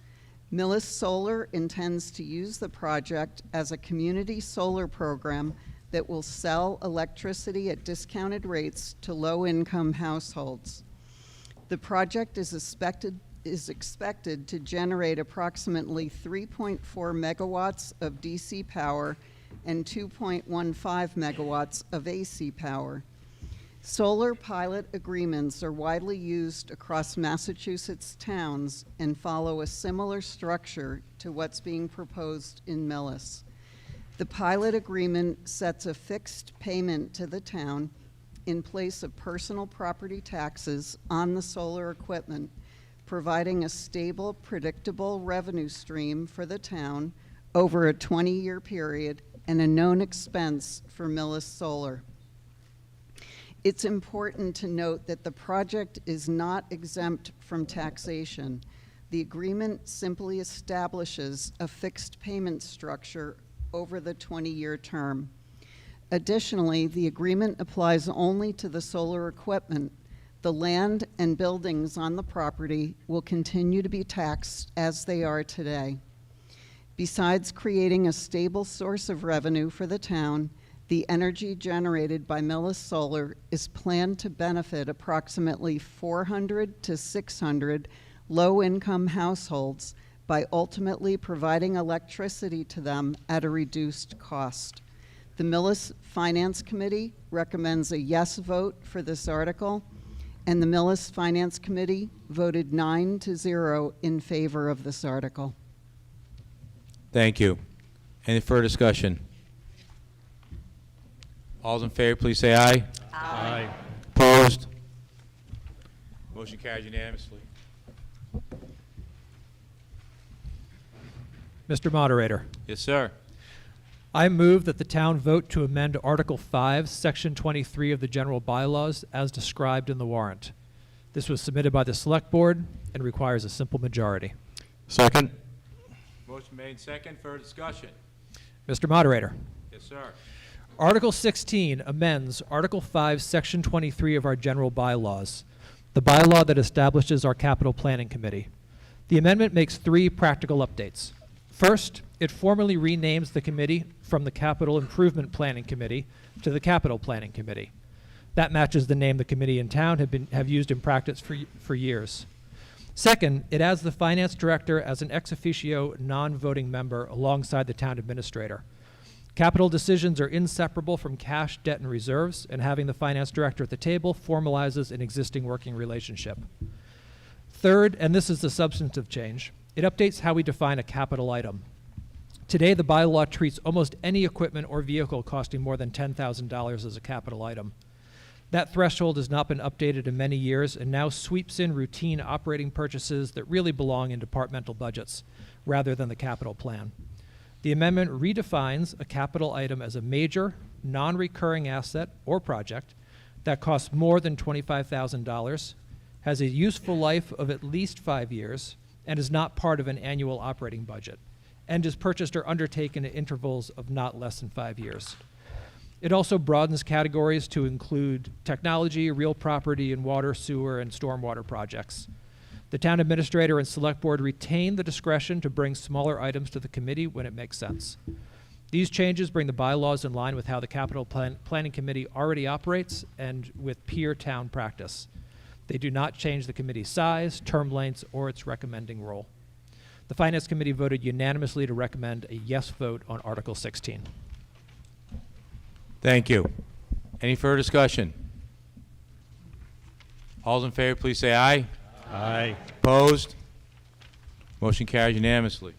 Millis Solar intends to use the project as a community solar program that will sell electricity at discounted rates to low-income households. The project is expected to generate approximately 3.4 megawatts of DC power and 2.15 megawatts of AC power. Solar pilot agreements are widely used across Massachusetts towns and follow a similar structure to what's being proposed in Millis. The pilot agreement sets a fixed payment to the town in place of personal property taxes on the solar equipment, providing a stable, predictable revenue stream for the town over a 20-year period and a known expense for Millis Solar. It's important to note that the project is not exempt from taxation. The agreement simply establishes a fixed payment structure over the 20-year term. Additionally, the agreement applies only to the solar equipment. The land and buildings on the property will continue to be taxed as they are today. Besides creating a stable source of revenue for the town, the energy generated by Millis Solar is planned to benefit approximately 400 to 600 low-income households by ultimately providing electricity to them at a reduced cost. The Millis Finance Committee recommends a yes vote for this article, and the Millis Finance Committee voted 9-0 in favor of this article. Thank you. Any further discussion? All in favor, please say aye. Aye. Opposed? Motion carries unanimously. Mr. Moderator, Yes, sir. I move that the town vote to amend Article 5, Section 23 of the general bylaws as described in the warrant. This was submitted by the Select Board and requires a simple majority. Second. Motion made second. Further discussion? Mr. Moderator, Yes, sir. Article 16 amends Article 5, Section 23 of our general bylaws, the bylaw that establishes our capital planning committee. The amendment makes 3 practical updates. First, it formally renames the committee from the Capital Improvement Planning Committee to the Capital Planning Committee. That matches the name the committee in town have used in practice for years. Second, it adds the finance director as an ex officio non-voting member alongside the town administrator. Capital decisions are inseparable from cash, debt, and reserves, and having the finance director at the table formalizes an existing working relationship. Third, and this is the substantive change, it updates how we define a capital item. Today, the bylaw treats almost any equipment or vehicle costing more than $10,000 as a capital item. That threshold has not been updated in many years and now sweeps in routine operating purchases that really belong in departmental budgets rather than the capital plan. The amendment redefines a capital item as a major, non-recurring asset or project that costs more than $25,000, has a useful life of at least 5 years, and is not part of an annual operating budget, and is purchased or undertaken at intervals of not less than 5 years. It also broadens categories to include technology, real property, and water, sewer, and stormwater projects. The town administrator and select board retain the discretion to bring smaller items to the committee when it makes sense. These changes bring the bylaws in line with how the capital planning committee already operates and with peer town practice. They do not change the committee's size, term lengths, or its recommending role. The Finance Committee voted unanimously to recommend a yes vote on Article 16. Thank you. Any further discussion? All in favor, please say aye. Aye. Opposed? Motion carries unanimously.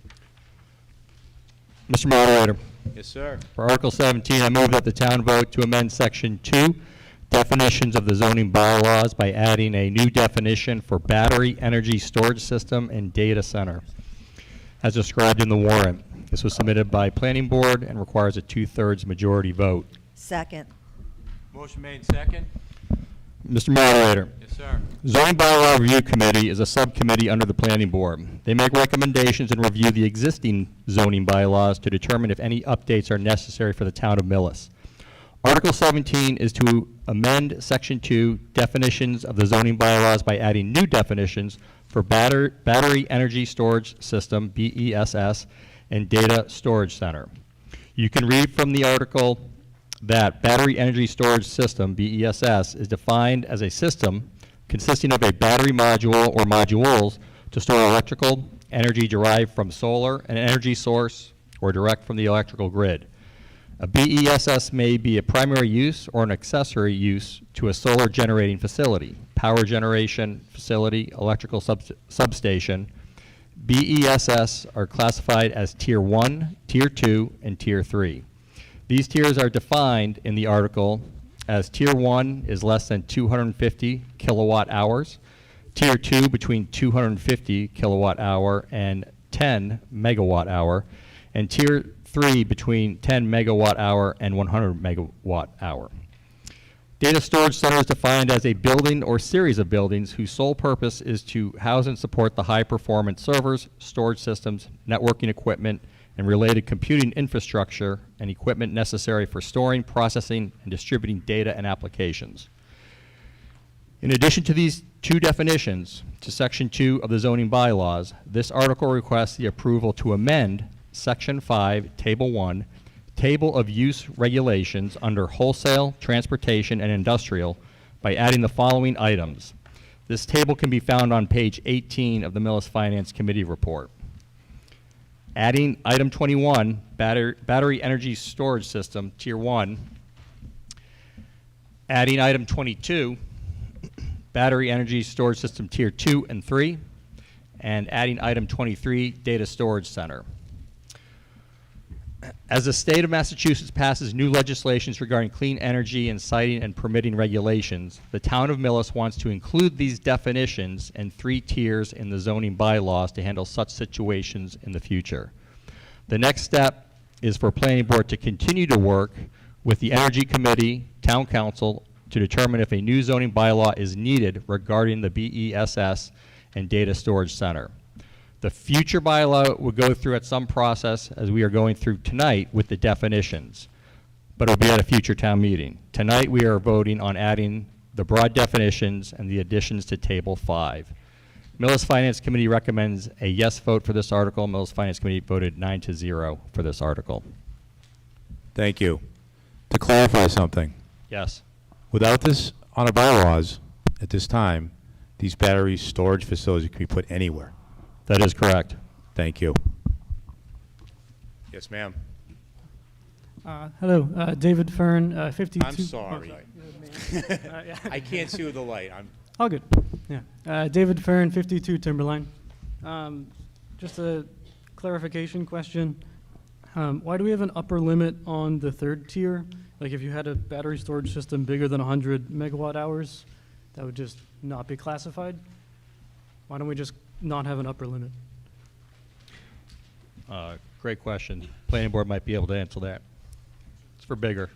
Mr. Moderator, Yes, sir. for Article 17, I move that the town vote to amend Section 2, definitions of the zoning bylaws by adding a new definition for battery energy storage system and data center, as described in the warrant. This was submitted by Planning Board and requires a 2/3 majority vote. Second. Motion made second. Mr. Moderator. Yes, sir. Zoning Bylaw Review Committee is a subcommittee under the Planning Board. They make recommendations and review the existing zoning bylaws to determine if any updates are necessary for the town of Millis. Article 17 is to amend Section 2, definitions of the zoning bylaws by adding new definitions for battery energy storage system, BESS, and data storage center. You can read from the article that battery energy storage system, BESS, is defined as a system consisting of a battery module or modules to store electrical energy derived from solar, an energy source, or direct from the electrical grid. A BESS may be a primary use or an accessory use to a solar generating facility, power generation facility, electrical substation. BESS are classified as Tier 1, Tier 2, and Tier 3. These tiers are defined in the article as Tier 1 is less than 250 kilowatt hours, Tier 2 between 250 kilowatt hour and 10 megawatt hour, and Tier 3 between 10 megawatt hour and 100 megawatt hour. Data storage center is defined as a building or series of buildings whose sole purpose is to house and support the high-performance servers, storage systems, networking equipment, and related computing infrastructure and equipment necessary for storing, processing, and distributing data and applications. In addition to these two definitions to Section 2 of the zoning bylaws, this article requests the approval to amend Section 5, Table 1, Table of Use Regulations under Wholesale, Transportation, and Industrial by adding the following items. This table can be found on page 18 of the Millis Finance Committee report. Adding item 21, battery energy storage system, Tier 1. Adding item 22, battery energy storage system, Tier 2 and 3. And adding item 23, data storage center. As the state of Massachusetts passes new legislations regarding clean energy and siting and permitting regulations, the town of Millis wants to include these definitions and 3 tiers in the zoning bylaws to handle such situations in the future. The next step is for Planning Board to continue to work with the Energy Committee, Town Council, to determine if a new zoning bylaw is needed regarding the BESS and data storage center. The future bylaw will go through at some process, as we are going through tonight, with the definitions, but it will be at a future town meeting. Tonight, we are voting on adding the broad definitions and the additions to Table 5. Millis Finance Committee recommends a yes vote for this article. Millis Finance Committee voted 9-0 for this article. Thank you. To clarify something, Yes. without this on our bylaws, at this time, these battery storage facilities can be put anywhere. That is correct. Thank you. Yes, ma'am. Hello, David Fern, 52. I'm sorry. I can't see with the light. All good. Yeah. David Fern, 52 Timberline. Just a clarification question. Why do we have an upper limit on the 3rd tier? Like if you had a battery storage system bigger than 100 megawatt hours, that would just not be classified? Why don't we just not have an upper limit? Great question. Planning Board might be able to answer that. It's for bigger.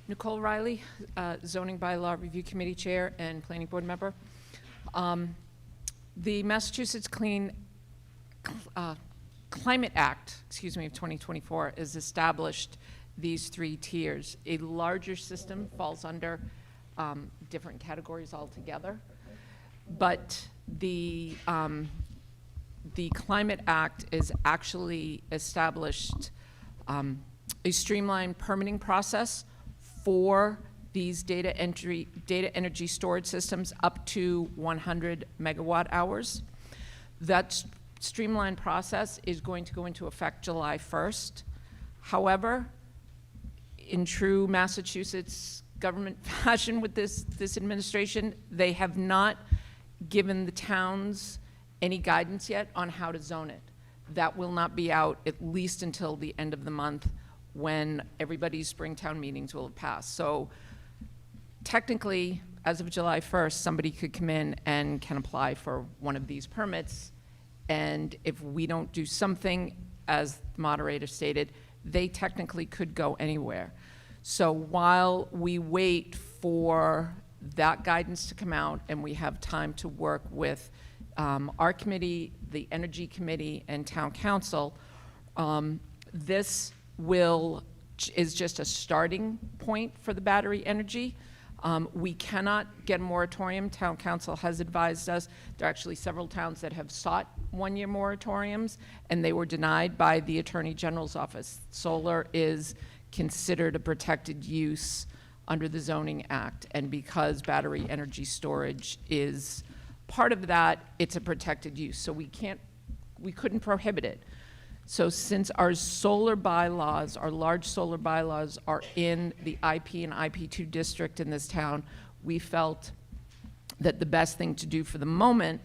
Nicole Riley, Zoning Bylaw Review Committee Chair and Planning Board member. The Massachusetts Climate Act, of 2024, has established these 3 tiers. A larger system falls under different categories altogether, but the Climate Act is actually established a streamlined permitting process for these data energy storage systems up to 100 megawatt hours. That streamlined process is going to go into effect July 1st. However, in true Massachusetts government fashion with this administration, they have not given the towns any guidance yet on how to zone it. That will not be out at least until the end of the month, when everybody's Springtown meetings will have passed. So technically, as of July 1st, somebody could come in and can apply for one of these permits. And if we don't do something, as the moderator stated, they technically could go anywhere. So while we wait for that guidance to come out and we have time to work with our committee, the Energy Committee, and Town Council, this is just a starting point for the battery energy. We cannot get a moratorium. Town Council has advised us. There are actually several towns that have sought one-year moratoriums, and they were denied by the Attorney General's office. Solar is considered a protected use under the Zoning Act, and because battery energy storage is part of that, it's a protected use. So we couldn't prohibit it. So since our solar bylaws, our large solar bylaws, are in the IP and IP2 district in this town, we felt that the best thing to do for the moment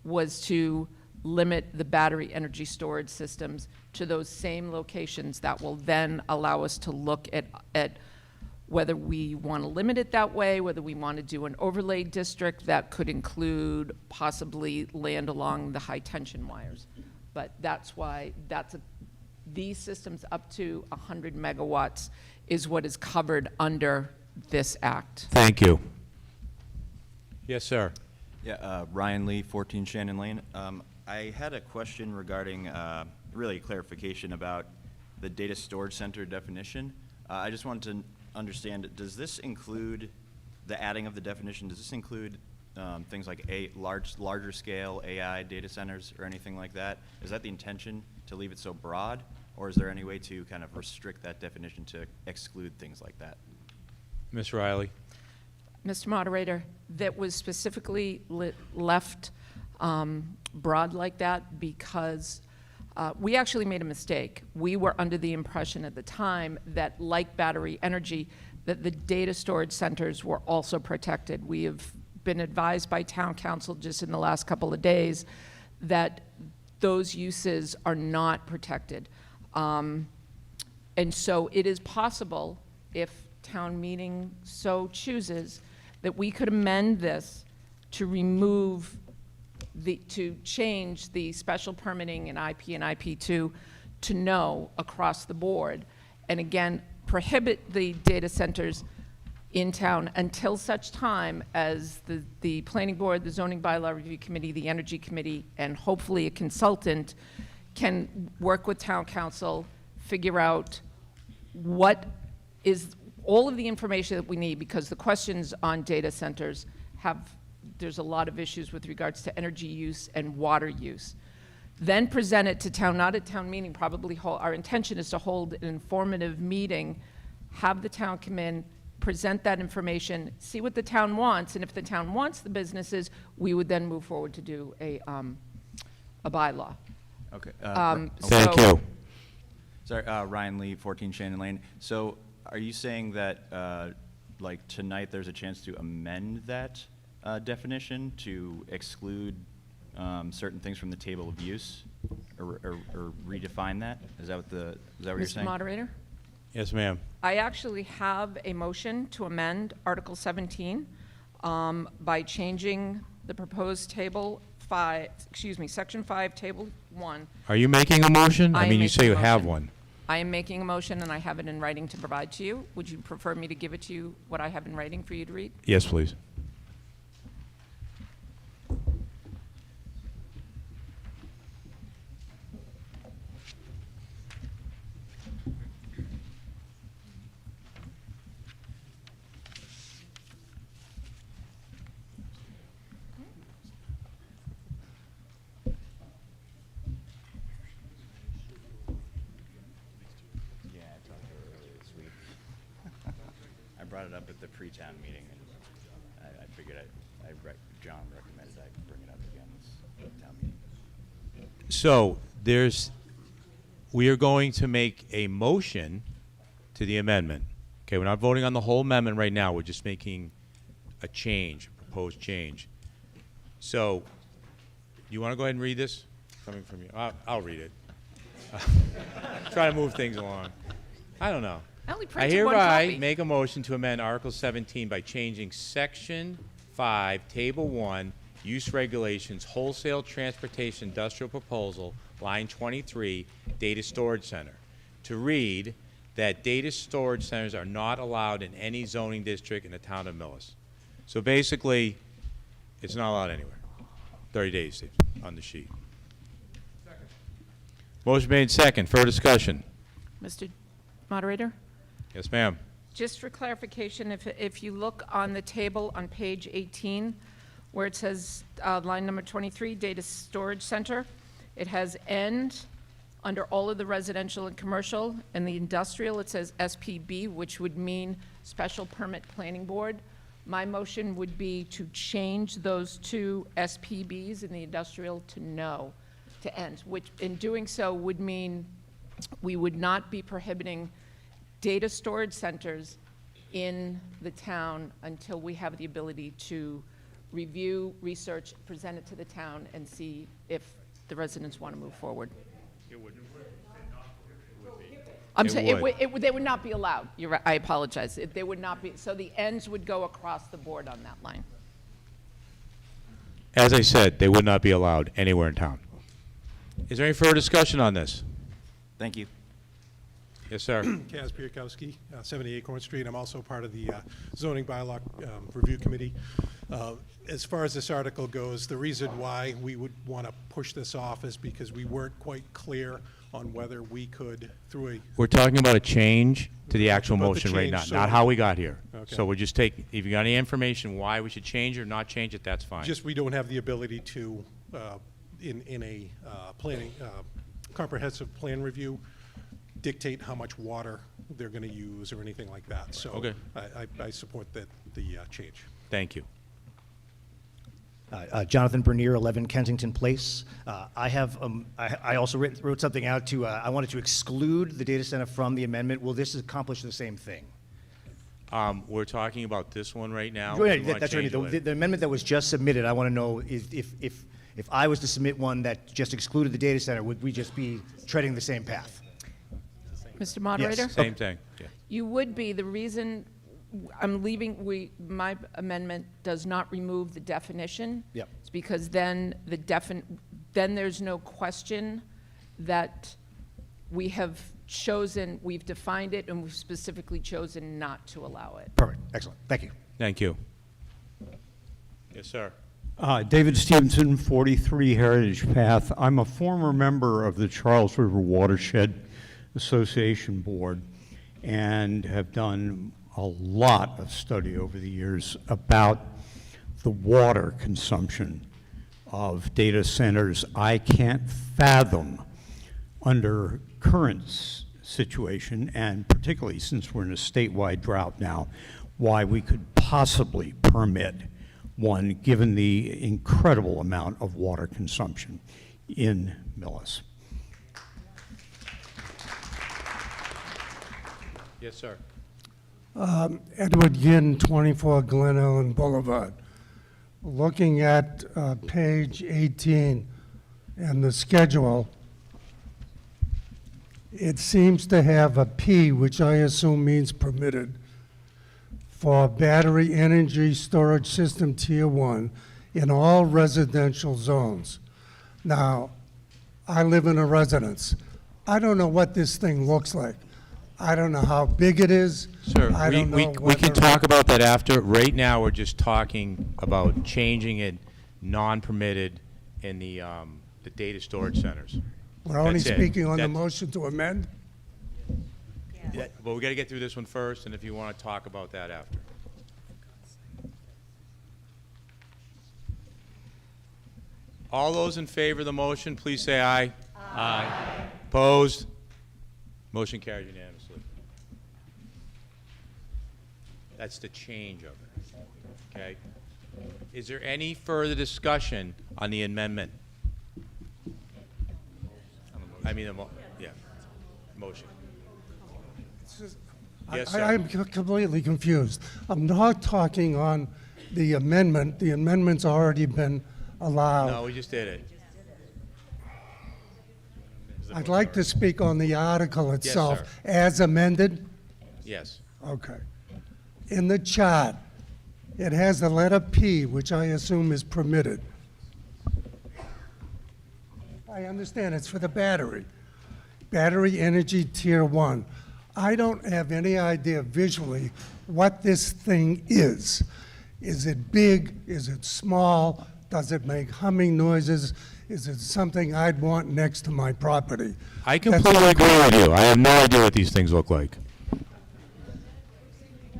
was to limit the battery energy storage systems to those same locations. That will then allow us to look at whether we want to limit it that way, whether we want to do an overlay district that could include possibly land along the high tension wires. But that's why these systems up to 100 megawatts is what is covered under this act. Thank you. Yes, sir. Yeah, Ryan Lee, 14 Shannon Lane. I had a question regarding really clarification about the data storage center definition. I just wanted to understand, does this include the adding of the definition? Does this include things like larger scale AI data centers or anything like that? Is that the intention, to leave it so broad, or is there any way to kind of restrict that definition to exclude things like that? Ms. Riley. Mr. Moderator, that was specifically left broad like that because we actually made a mistake. We were under the impression at the time that, like battery energy, that the data storage centers were also protected. We have been advised by Town Council just in the last couple of days that those uses are not protected. And so it is possible, if town meeting so chooses, that we could amend this to remove to change the special permitting in IP and IP2 to no across the board, and again, prohibit the data centers in town until such time as the planning board, the zoning bylaw review committee, the energy committee, and hopefully a consultant can work with town council, figure out what is all of the information that we need, because the questions on data centers there's a lot of issues with regards to energy use and water use. Then present it to town, not at town meeting, probably our intention is to hold an informative meeting, have the town come in, present that information, see what the town wants, and if the town wants the businesses, we would then move forward to do a bylaw. Okay. Thank you. Sorry, Ryan Lee, 14 Shannon Lane. So are you saying that, like, tonight there's a chance to amend that definition to exclude certain things from the table of use, or redefine that? Is that what you're saying? Mr. Moderator? Yes, ma'am. I actually have a motion to amend Article 17 by changing the proposed Section 5, Table 1. Are you making a motion? I I am mean, you making say a you have motion. one. I am making a motion, and I have it in writing to provide to you. Would you prefer me to give it to you, what I have in writing for you to read? Yes, please. I brought it it up at the pre-town meeting, and I figured John recommended I bring it up again this town meeting. So we are going to make a motion to the amendment. Okay, we're not voting on the whole amendment right now. We're just making a change, a proposed change. So, you want to go ahead and read this? Coming from you. I'll read it. Try to move things along. I don't know. I only I printed one hereby copy. make a motion to amend Article 17 by changing Section 5, Table 1, Use Regulations, Wholesale Transportation Industrial Proposal, Line 23, Data Storage Center, to read that data storage centers are not allowed in any zoning district in the town of Millis. So basically, it's not allowed anywhere. 30 days Steve, on the sheet. Motion made second. Further discussion? Mr. Moderator? Yes, ma'am. Just for clarification, if you look on the table on page 18, where it says line number 23, Data Storage Center, it has end under all of the residential and commercial, and the industrial, it says SPB, which would mean Special Permit Planning Board. My motion would be to change those two SPBs in the industrial to no, to end, which in doing so would mean we would not be prohibiting data storage centers in the town until we have the ability to review, research, present it to the town, and see if the residents want to move forward. I'm saying they would not be allowed. You're right. I apologize. They would not be. So the ends would go across the board on that line. As I said, they would not be allowed anywhere in town. Is there any further discussion on this? Thank you. Yes, sir. Kaz Piakowski, 70 Acorn Street. I'm also part of the zoning bylaw review committee. As far as this article goes, the reason why we would want to push this off is because we weren't quite clear on whether we could, through a... We're talking about a change to the actual About the motion right now, change, so- not how we got here. Okay. So we're just taking, if you got any information why we should change or not change it, that's fine. Just we don't have the ability to, in a planning, comprehensive plan review, dictate how much water they're going to use or anything like that. So Okay. I support the change. Thank you. Jonathan Bernier, 11 Kensington Place. I also wrote something out to, I wanted to exclude the data center from the amendment. Will this accomplish the same thing? We're talking about this one right now. Yeah, We wanna that's right. change it later. The amendment that was just submitted, I want to know if I was to submit one that just excluded the data center, would we just be treading the same path? Mr. Moderator? Yes. Same thing. Yeah. You would be. The reason I'm leaving, my amendment does not remove the definition. Yep. It's because then then there's no question that we have chosen, we've defined it, and we've specifically chosen not to allow it. Perfect. Excellent. Thank you. Thank you. Yes, sir. David Stevenson, 43 Heritage Path. I'm a former member of the Charles River Watershed Association Board and have done a lot of study over the years about the water consumption of data centers. I can't fathom under current situation, and particularly since we're in a statewide drought now, why we could possibly permit one given the incredible amount of water consumption in Millis. Yes, sir. Edward Ginn, 24 Glen Ellen Boulevard. Looking at page 18 and the schedule, it seems to have a P, which I assume means permitted, for battery energy storage system tier 1 in all residential zones. Now, I live in a residence. I don't know what this thing looks like. I don't know how big it is. Sir, I don't know we can whether- talk about that after. Right now, we're just talking about changing it non-permitted in the data storage centers. We're only That's it. speaking on the That's- motion to amend? But we got to get through this one first, and if you want to talk about that after. All those in favor of the motion, please say aye. Aye. Opposed? Motion carried unanimously. That's the change of it, okay? Is there any further discussion on the amendment? I mean, yeah, motion. Yes, sir. I'm completely confused. I'm not talking on the amendment. The amendment's already been allowed. No, we just did it. I'd like to speak on the article itself sir. as amended. Yes. Okay. In the chart, it has the letter P, which I assume is permitted. I understand it's for the battery. Battery energy tier 1. I don't have any idea visually what this thing is. Is it big? Is it small? Does it make humming noises? Is it something I'd want next to my property? I completely agree with you. I have no idea what these things look like.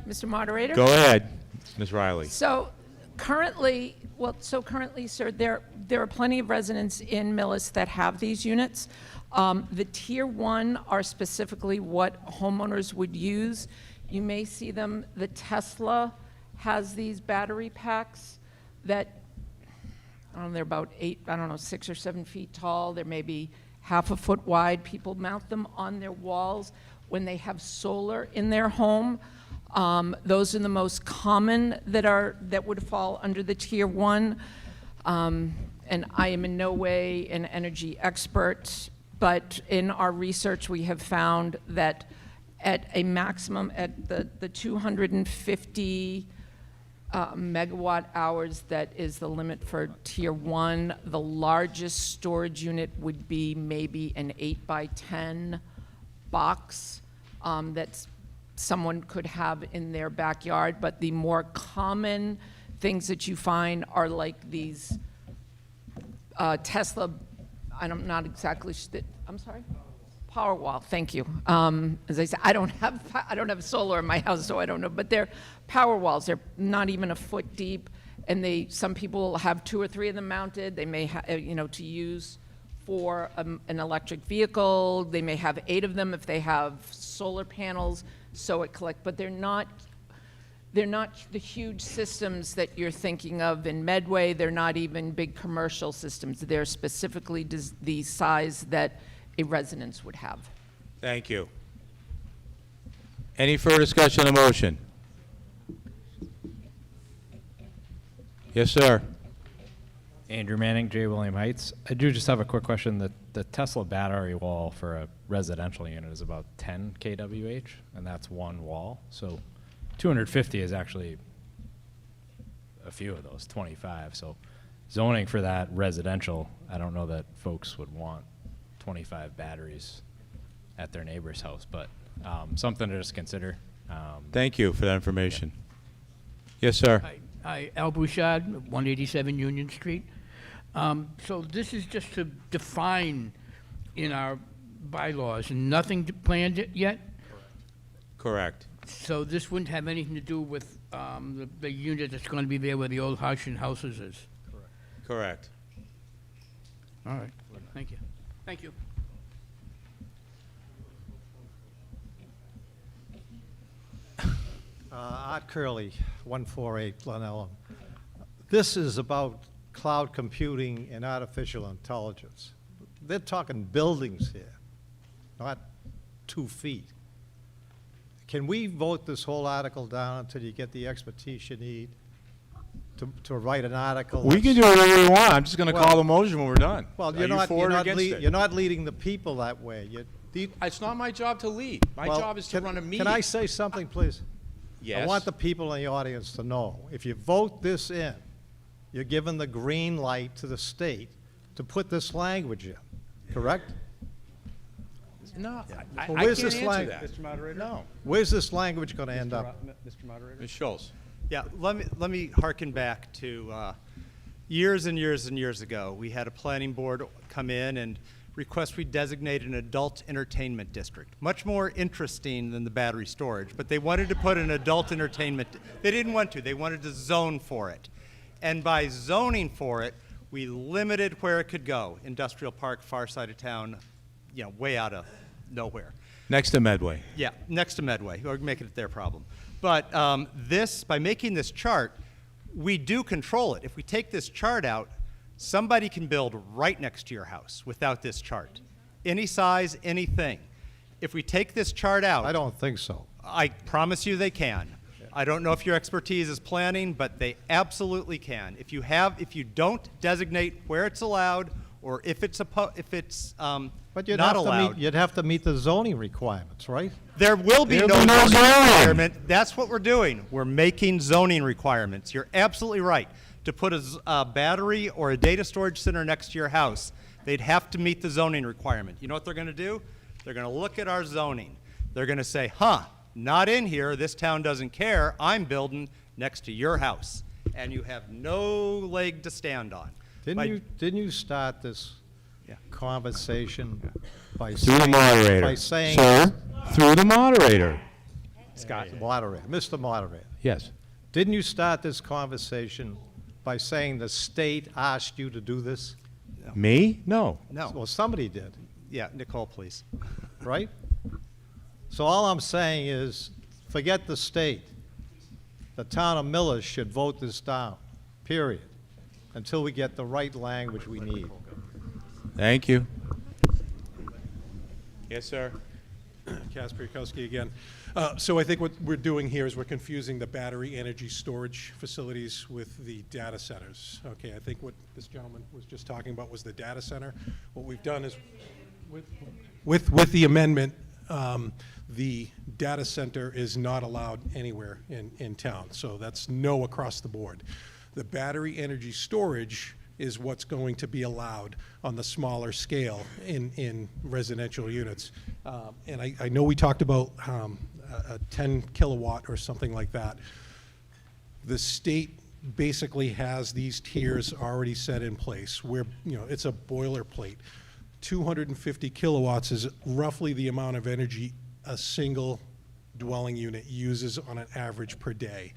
Mr. Moderator? Go ahead, Ms. Riley. So currently, sir, there are plenty of residents in Millis that have these units. The tier 1 are specifically what homeowners would use. You may see them, the Tesla has these battery packs that, they're about 6 or 7 feet tall. They're maybe half a foot wide. People mount them on their walls when they have solar in their home. Those are the most common that would fall under the tier 1. And I am in no way an energy expert, but in our research we have found that at a maximum, at the 250 megawatt hours, that is the limit for tier 1. The largest storage unit would be maybe an 8x10 box that's someone could have in their backyard, but the more common things that you find are like these Tesla, I'm not exactly, I'm sorry? Powerwall, thank you. As I said, I don't have solar in my house, so I don't know, but they're Powerwalls. They're not even a foot deep, and some people have 2 or 3 of them mounted. They may have, to use for an electric vehicle. They may have 8 of them if they have solar panels, so it collects, but they're not the huge systems that you're thinking of in Medway. They're not even big commercial systems. They're specifically the size that a residence would have. Thank you. Any further discussion on the motion? Yes, sir. Andrew Manning, J. William Heights. I do just have a quick question. The Tesla battery wall for a residential unit is about 10 kWh, and that's one wall. So 250 is actually a few of those, 25. So zoning for that residential, I don't know that folks would want 25 batteries at their neighbor's house, but something to just consider. Thank you for that information. Yes, sir. Hi, Al Bouchard, 187 Union Street. So this is just to define in our bylaws, and nothing planned yet? Correct. So this wouldn't have anything to do with the unit that's going to be there where the old Houchin houses is? Correct. All right, thank you. Thank you. Art Curley, 148 Glenelm. This is about cloud computing and artificial intelligence. They're talking buildings here, not 2 feet. Can we vote this whole article down until you get the expertise you need to write an article? We can do whatever we want. I'm just going to call the motion when we're done. Well, Are you for or against it? you're not leading the people that way. It's not my job to lead. My job is to run a meeting. Can I say something, please? Yes. I want the people in the audience to know, if you vote this in, you're giving the green light to the state to put this language in, correct? No, Well, I where's can't this answer language? that. Mr. Moderator? No. Where's this language going to end up? Mr. Moderator? Ms. Schultz. Yeah, let me hearken back to years and years and years ago. We had a planning board come in and request we designate an adult entertainment district. Much more interesting than the battery storage, but they wanted to put an adult entertainment. They didn't want to. They wanted to zone for it. And by zoning for it, we limited where it could go. Industrial park, far side of town, way out of nowhere. Next to Medway. Yeah, next to Medway, or making it their problem. But by making this chart, we do control it. If we take this chart out, somebody can build right next to your house without this chart. Any size, anything. If we take this chart out... I don't think so. I promise you they can. I don't know if your expertise is planning, but they absolutely can. If you don't designate where it's allowed or if it's But not allowed. You'd have to meet the zoning requirements, right? There will be no zoning requirement. That's what we're doing. We're making zoning requirements. You're absolutely right. To put a battery or a data storage center next to your house, they'd have to meet the zoning requirement. You know what they're going to do? They're going to look at our zoning. They're going to say, not in here. This town doesn't care. I'm building next to your house. And you have no leg to stand on. Didn't you start this conversation by Through the moderator. by saying... Sir, through the moderator. Scott, moderator, Mr. Moderator. Yes. Didn't you start this conversation by saying the state asked you to do this? Me? No. No. Well, somebody did, Yeah, Nicole, please. right? So all I'm saying is, forget the state. The town of Millis should vote this down, period, until we get the right language we need. Thank you. Yes, sir. Casper Yukowski again. So I think what we're doing here is we're confusing the battery energy storage facilities with the data centers. Okay, I think what this gentleman was just talking about was the data center. What we've done is, with the amendment, the data center is not allowed anywhere in town. So that's no across the board. The battery energy storage is what's going to be allowed on the smaller scale in residential units. And I know we talked about a 10 kilowatt or something like that. The state basically has these tiers already set in place where, it's a boilerplate. 250 kilowatts is roughly the amount of energy a single dwelling unit uses on an average per day,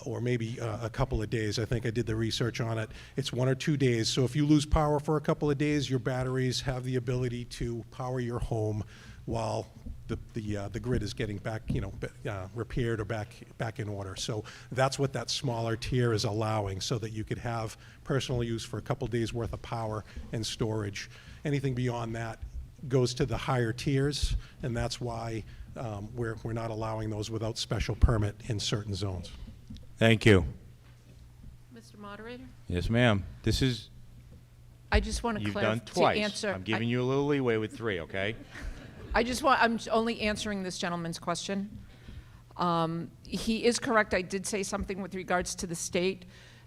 or maybe a couple of days. I think I did the research on it. It's 1 or 2 days. So if you lose power for a couple of days, your batteries have the ability to power your home while the grid is getting back, repaired or back in order. So that's what that smaller tier is allowing, so that you could have personal use for a couple days worth of power and storage. Anything beyond that goes to the higher tiers, and that's why we're not allowing those without special permit in certain zones. Thank you. Mr. Moderator? Yes, ma'am. This is, I just want to you've clarify, done twice. to answer. I'm giving you a little leeway with 3, okay? I'm only answering this gentleman's question. He is correct. I did say something with regards to the state.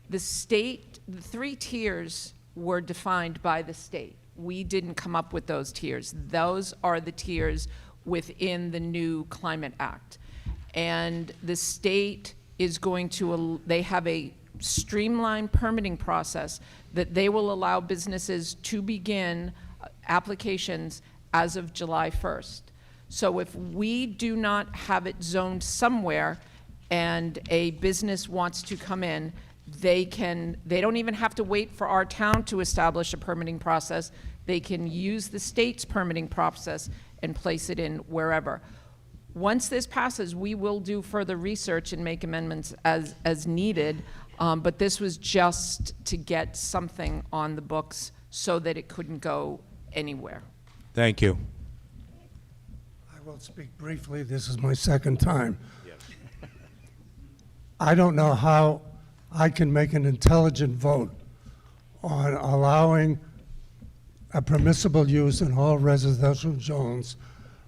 The 3 tiers were defined by the state. We didn't come up with those tiers. Those are the tiers within the new Climate Act. And the state is going to, they have a streamlined permitting process that they will allow businesses to begin applications as of July 1st. So if we do not have it zoned somewhere and a business wants to come in, they don't even have to wait for our town to establish a permitting process. They can use the state's permitting process and place it in wherever. Once this passes, we will do further research and make amendments as needed, but this was just to get something on the books so that it couldn't go anywhere. Thank you. I will speak briefly. This is my second time. I don't know how I can make an intelligent vote on allowing a permissible use in all residential zones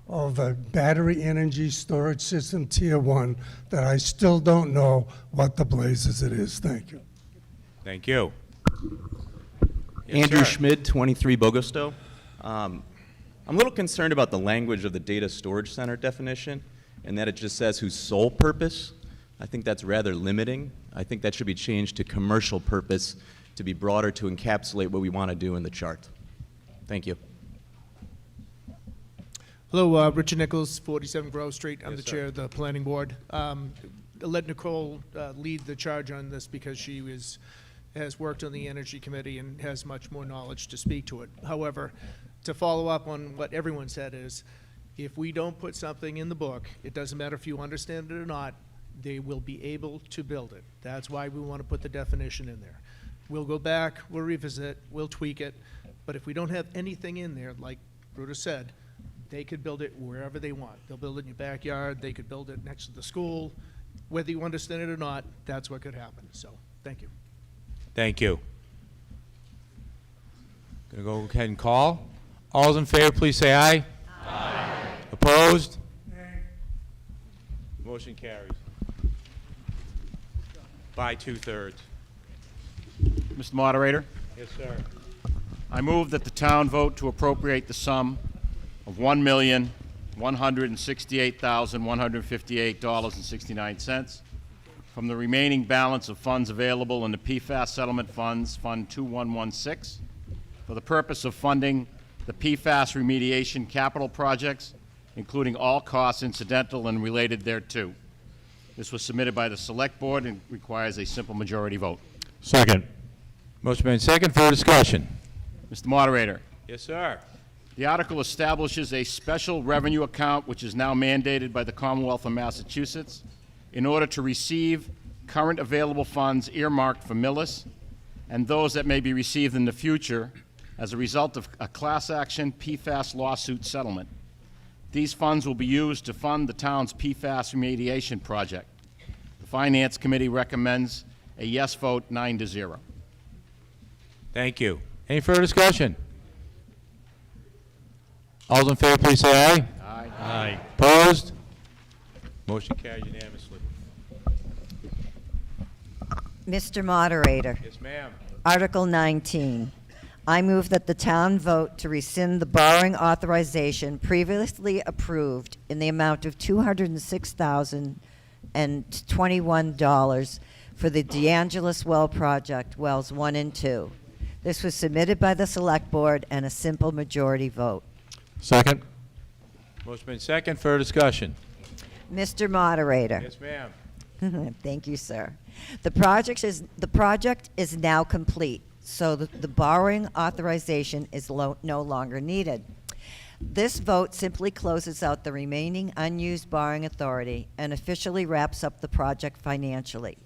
of a battery energy storage system tier 1 that I still don't know what the blazes it is. Thank you. Thank you. Yes, Andrew sir. Schmid, 23 Bogosto. I'm a little concerned about the language of the data storage center definition, and that it just says whose sole purpose. I think that's rather limiting. I think that should be changed to commercial purpose to be broader, to encapsulate what we want to do in the chart. Thank you. Hello, Richard Nichols, 47 Grove Street. I'm Yes, the sir. chair of the planning board. Let Nicole lead the charge on this because she has worked on the energy committee and has much more knowledge to speak to it. However, to follow up on what everyone said is, if we don't put something in the book, it doesn't matter if you understand it or not, they will be able to build it. That's why we want to put the definition in there. We'll go back, we'll revisit, we'll tweak it, but if we don't have anything in there, like Brutus said, they could build it wherever they want. They'll build it in your backyard, they could build it next to the school. Whether you understand it or not, that's what could happen. So, thank you. Thank you. Gonna go ahead and call. All those in favor, please say aye. Aye. Opposed? Motion carries. By 2/3. Mr. Moderator, Yes, sir. I move that the town vote to appropriate the sum of $1,168,158.69 from the remaining balance of funds available in the PFAS Settlement Funds, Fund 2116, for the purpose of funding the PFAS remediation capital projects, including all costs incidental and related thereto. This was submitted by the Select Board and requires a simple majority vote. Second. Motion made second for discussion. Mr. Moderator, Yes, sir. the article establishes a special revenue account which is now mandated by the Commonwealth of Massachusetts in order to receive current available funds earmarked for Millis and those that may be received in the future as a result of a class action PFAS lawsuit settlement. These funds will be used to fund the town's PFAS remediation project. The Finance Committee recommends a yes vote, 9-0. Thank you. Any further discussion? All those in favor, please say aye. Aye. Aye. Opposed? Motion carries unanimously. Mr. Moderator. Yes, ma'am. Article 19. I move that the town vote to rescind the borrowing authorization previously approved in the amount of $206,021 for the DeAngelis Well Project, Wells 1 and 2. This was submitted by the Select Board and a simple majority vote. Second. Motion made second for discussion. Mr. Moderator. Yes, ma'am. Thank you, sir. The project is now complete, so the borrowing authorization is no longer needed. This vote simply closes out the remaining unused borrowing authority and officially wraps up the project financially.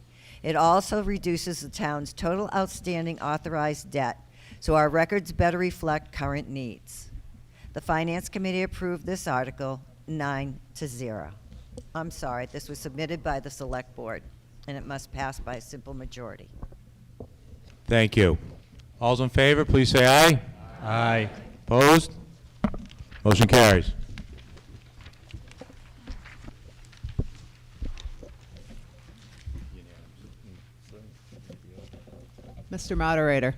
It also reduces the town's total outstanding authorized debt, so our records better reflect current needs. The Finance Committee approved this article 9-0. I'm sorry, this was submitted by the Select Board, and it must pass by a simple majority. Thank you. All those in favor, please say aye. Aye. Opposed? Motion carries. Mr. Moderator.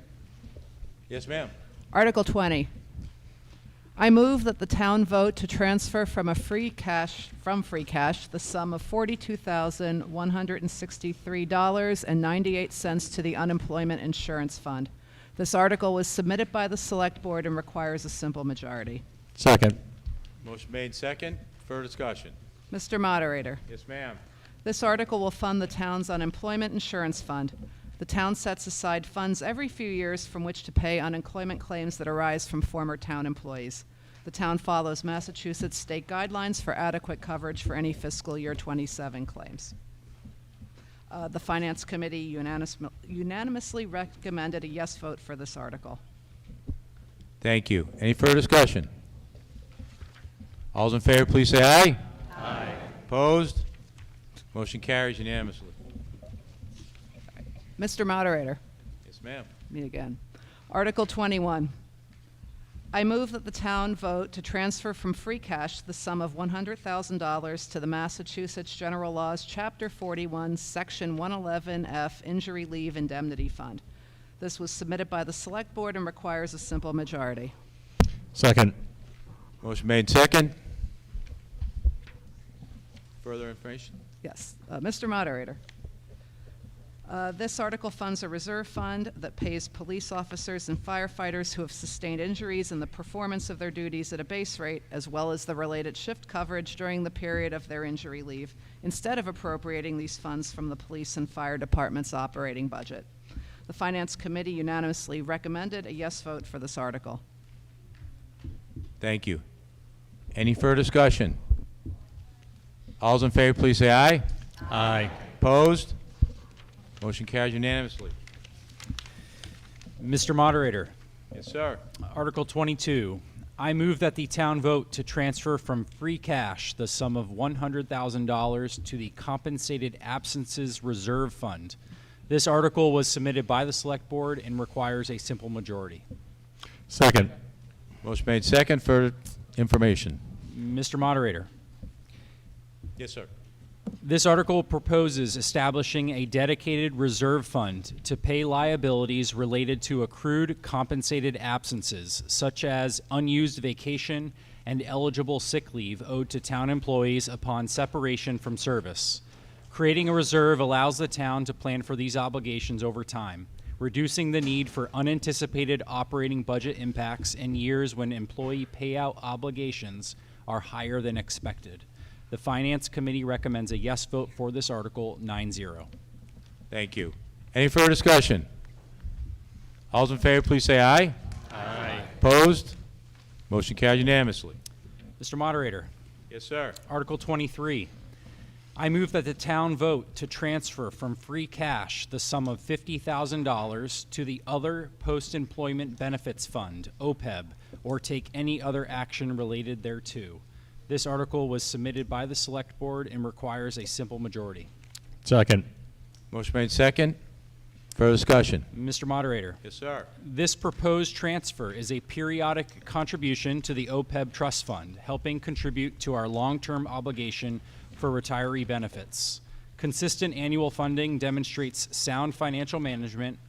Yes, ma'am. Article 20. I move that the town vote to transfer from free cash the sum of $42,163.98 to the Unemployment Insurance Fund. This article was submitted by the Select Board and requires a simple majority. Second. Motion made second for discussion. Mr. Moderator. Yes, ma'am. This article will fund the town's Unemployment Insurance Fund. The town sets aside funds every few years from which to pay unemployment claims that arise from former town employees. The town follows Massachusetts state guidelines for adequate coverage for any fiscal year 27 claims. The Finance Committee unanimously recommended a yes vote for this article. Thank you. Any further discussion? All those in favor, please say aye. Aye. Opposed? Motion carries unanimously. Mr. Moderator. Yes, ma'am. Me again. Article 21. I move that the town vote to transfer from free cash the sum of $100,000 to the Massachusetts General Laws, Chapter 41, Section 111F, Injury Leave Indemnity Fund. This was submitted by the Select Board and requires a simple majority. Second. Motion made second. Further information? Yes. Mr. Moderator. This article funds a reserve fund that pays police officers and firefighters who have sustained injuries in the performance of their duties at a base rate, as well as the related shift coverage during the period of their injury leave, instead of appropriating these funds from the police and fire department's operating budget. The Finance Committee unanimously recommended a yes vote for this article. Thank you. Any further discussion? All those in favor, please say aye. Aye. Opposed? Motion carries unanimously. Mr. Moderator, Yes, sir. Article 22. I move that the town vote to transfer from free cash the sum of $100,000 to the Compensated Absences Reserve Fund. This article was submitted by the Select Board and requires a simple majority. Second. Motion made second for information. Mr. Moderator, Yes, sir. this article proposes establishing a dedicated reserve fund to pay liabilities related to accrued compensated absences, such as unused vacation and eligible sick leave owed to town employees upon separation from service. Creating a reserve allows the town to plan for these obligations over time, reducing the need for unanticipated operating budget impacts in years when employee payout obligations are higher than expected. The Finance Committee recommends a yes vote for this article, 9-0. Thank you. Any further discussion? All those in favor, please say aye. Aye. Opposed? Motion carries unanimously. Mr. Moderator, Yes, sir. Article 23. I move that the town vote to transfer from free cash the sum of $50,000 to the Other Post-Employment Benefits Fund, OPEB, or take any other action related thereto. This article was submitted by the Select Board and requires a simple majority. Second. Motion made second. Further discussion? Mr. Moderator, Yes, sir. this proposed transfer is a periodic contribution to the OPEB Trust Fund, helping contribute to our long-term obligation for retiree benefits. Consistent annual funding demonstrates sound financial management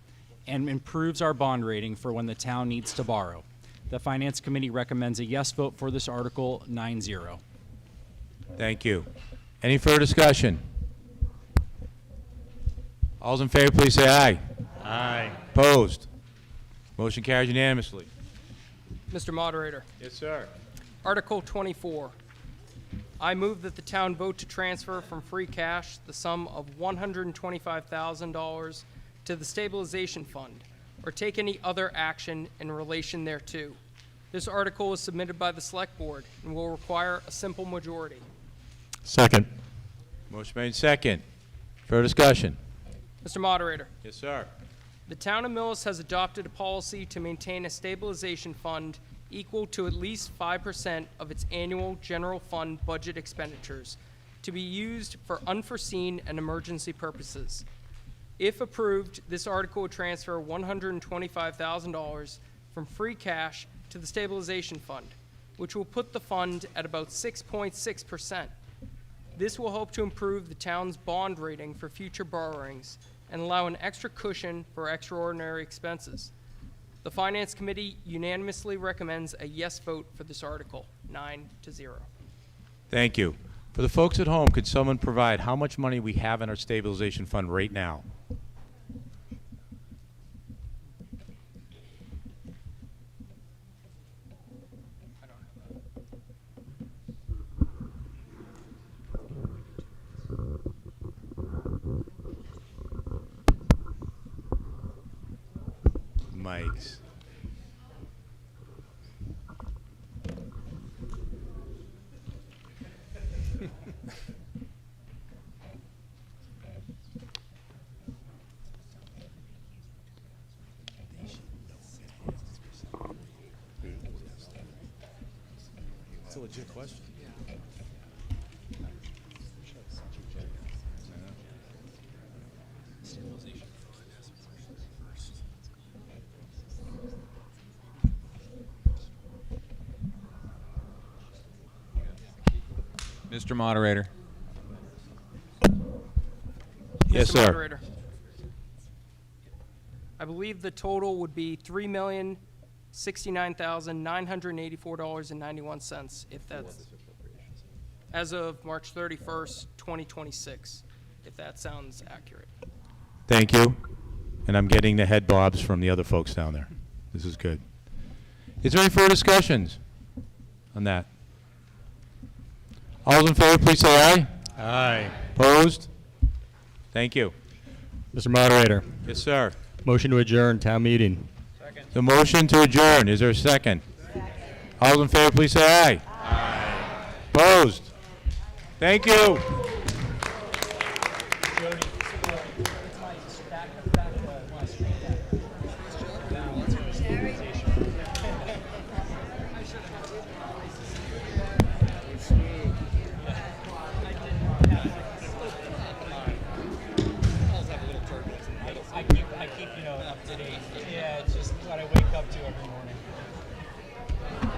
and improves our bond rating for when the town needs to borrow. The Finance Committee recommends a yes vote for this article, 9-0. Thank you. Any further discussion? All those in favor, please say aye. Aye. Opposed? Motion carries unanimously. Mr. Moderator, Yes, sir. Article 24. I move that the town vote to transfer from free cash the sum of $125,000 to the stabilization fund, or take any other action in relation thereto. This article was submitted by the Select Board and will require a simple majority. Second. Motion made second. Further discussion? Mr. Moderator, Yes, sir. the town of Millis has adopted a policy to maintain a stabilization fund equal to at least 5% of its annual general fund budget expenditures to be used for unforeseen and emergency purposes. If approved, this article would transfer $125,000 from free cash to the stabilization fund, which will put the fund at about 6.6%. This will help to improve the town's bond rating for future borrowings and allow an extra cushion for extraordinary expenses. The Finance Committee unanimously recommends a yes vote for this article, 9-0. Thank you. For the folks at home, could someone provide how much money we have in our stabilization fund right now? Mike's. It's a legit question. Mr. Moderator. Yes, Mr. sir. Moderator, I believe the total would be $3,069,984.91, if that's, as of March 31st, 2026, if that sounds accurate. Thank you. And I'm getting the head bobs from the other folks down there. This is good. Is there any further discussions on that? All those in favor, please say aye. Aye. Opposed? Thank you. Mr. Moderator. Yes, sir. Motion to adjourn town meeting. The motion to adjourn, is there a second? All those in favor, please say aye. Aye. Opposed? Thank you. up to date. Yeah, it's just what I wake up to every morning.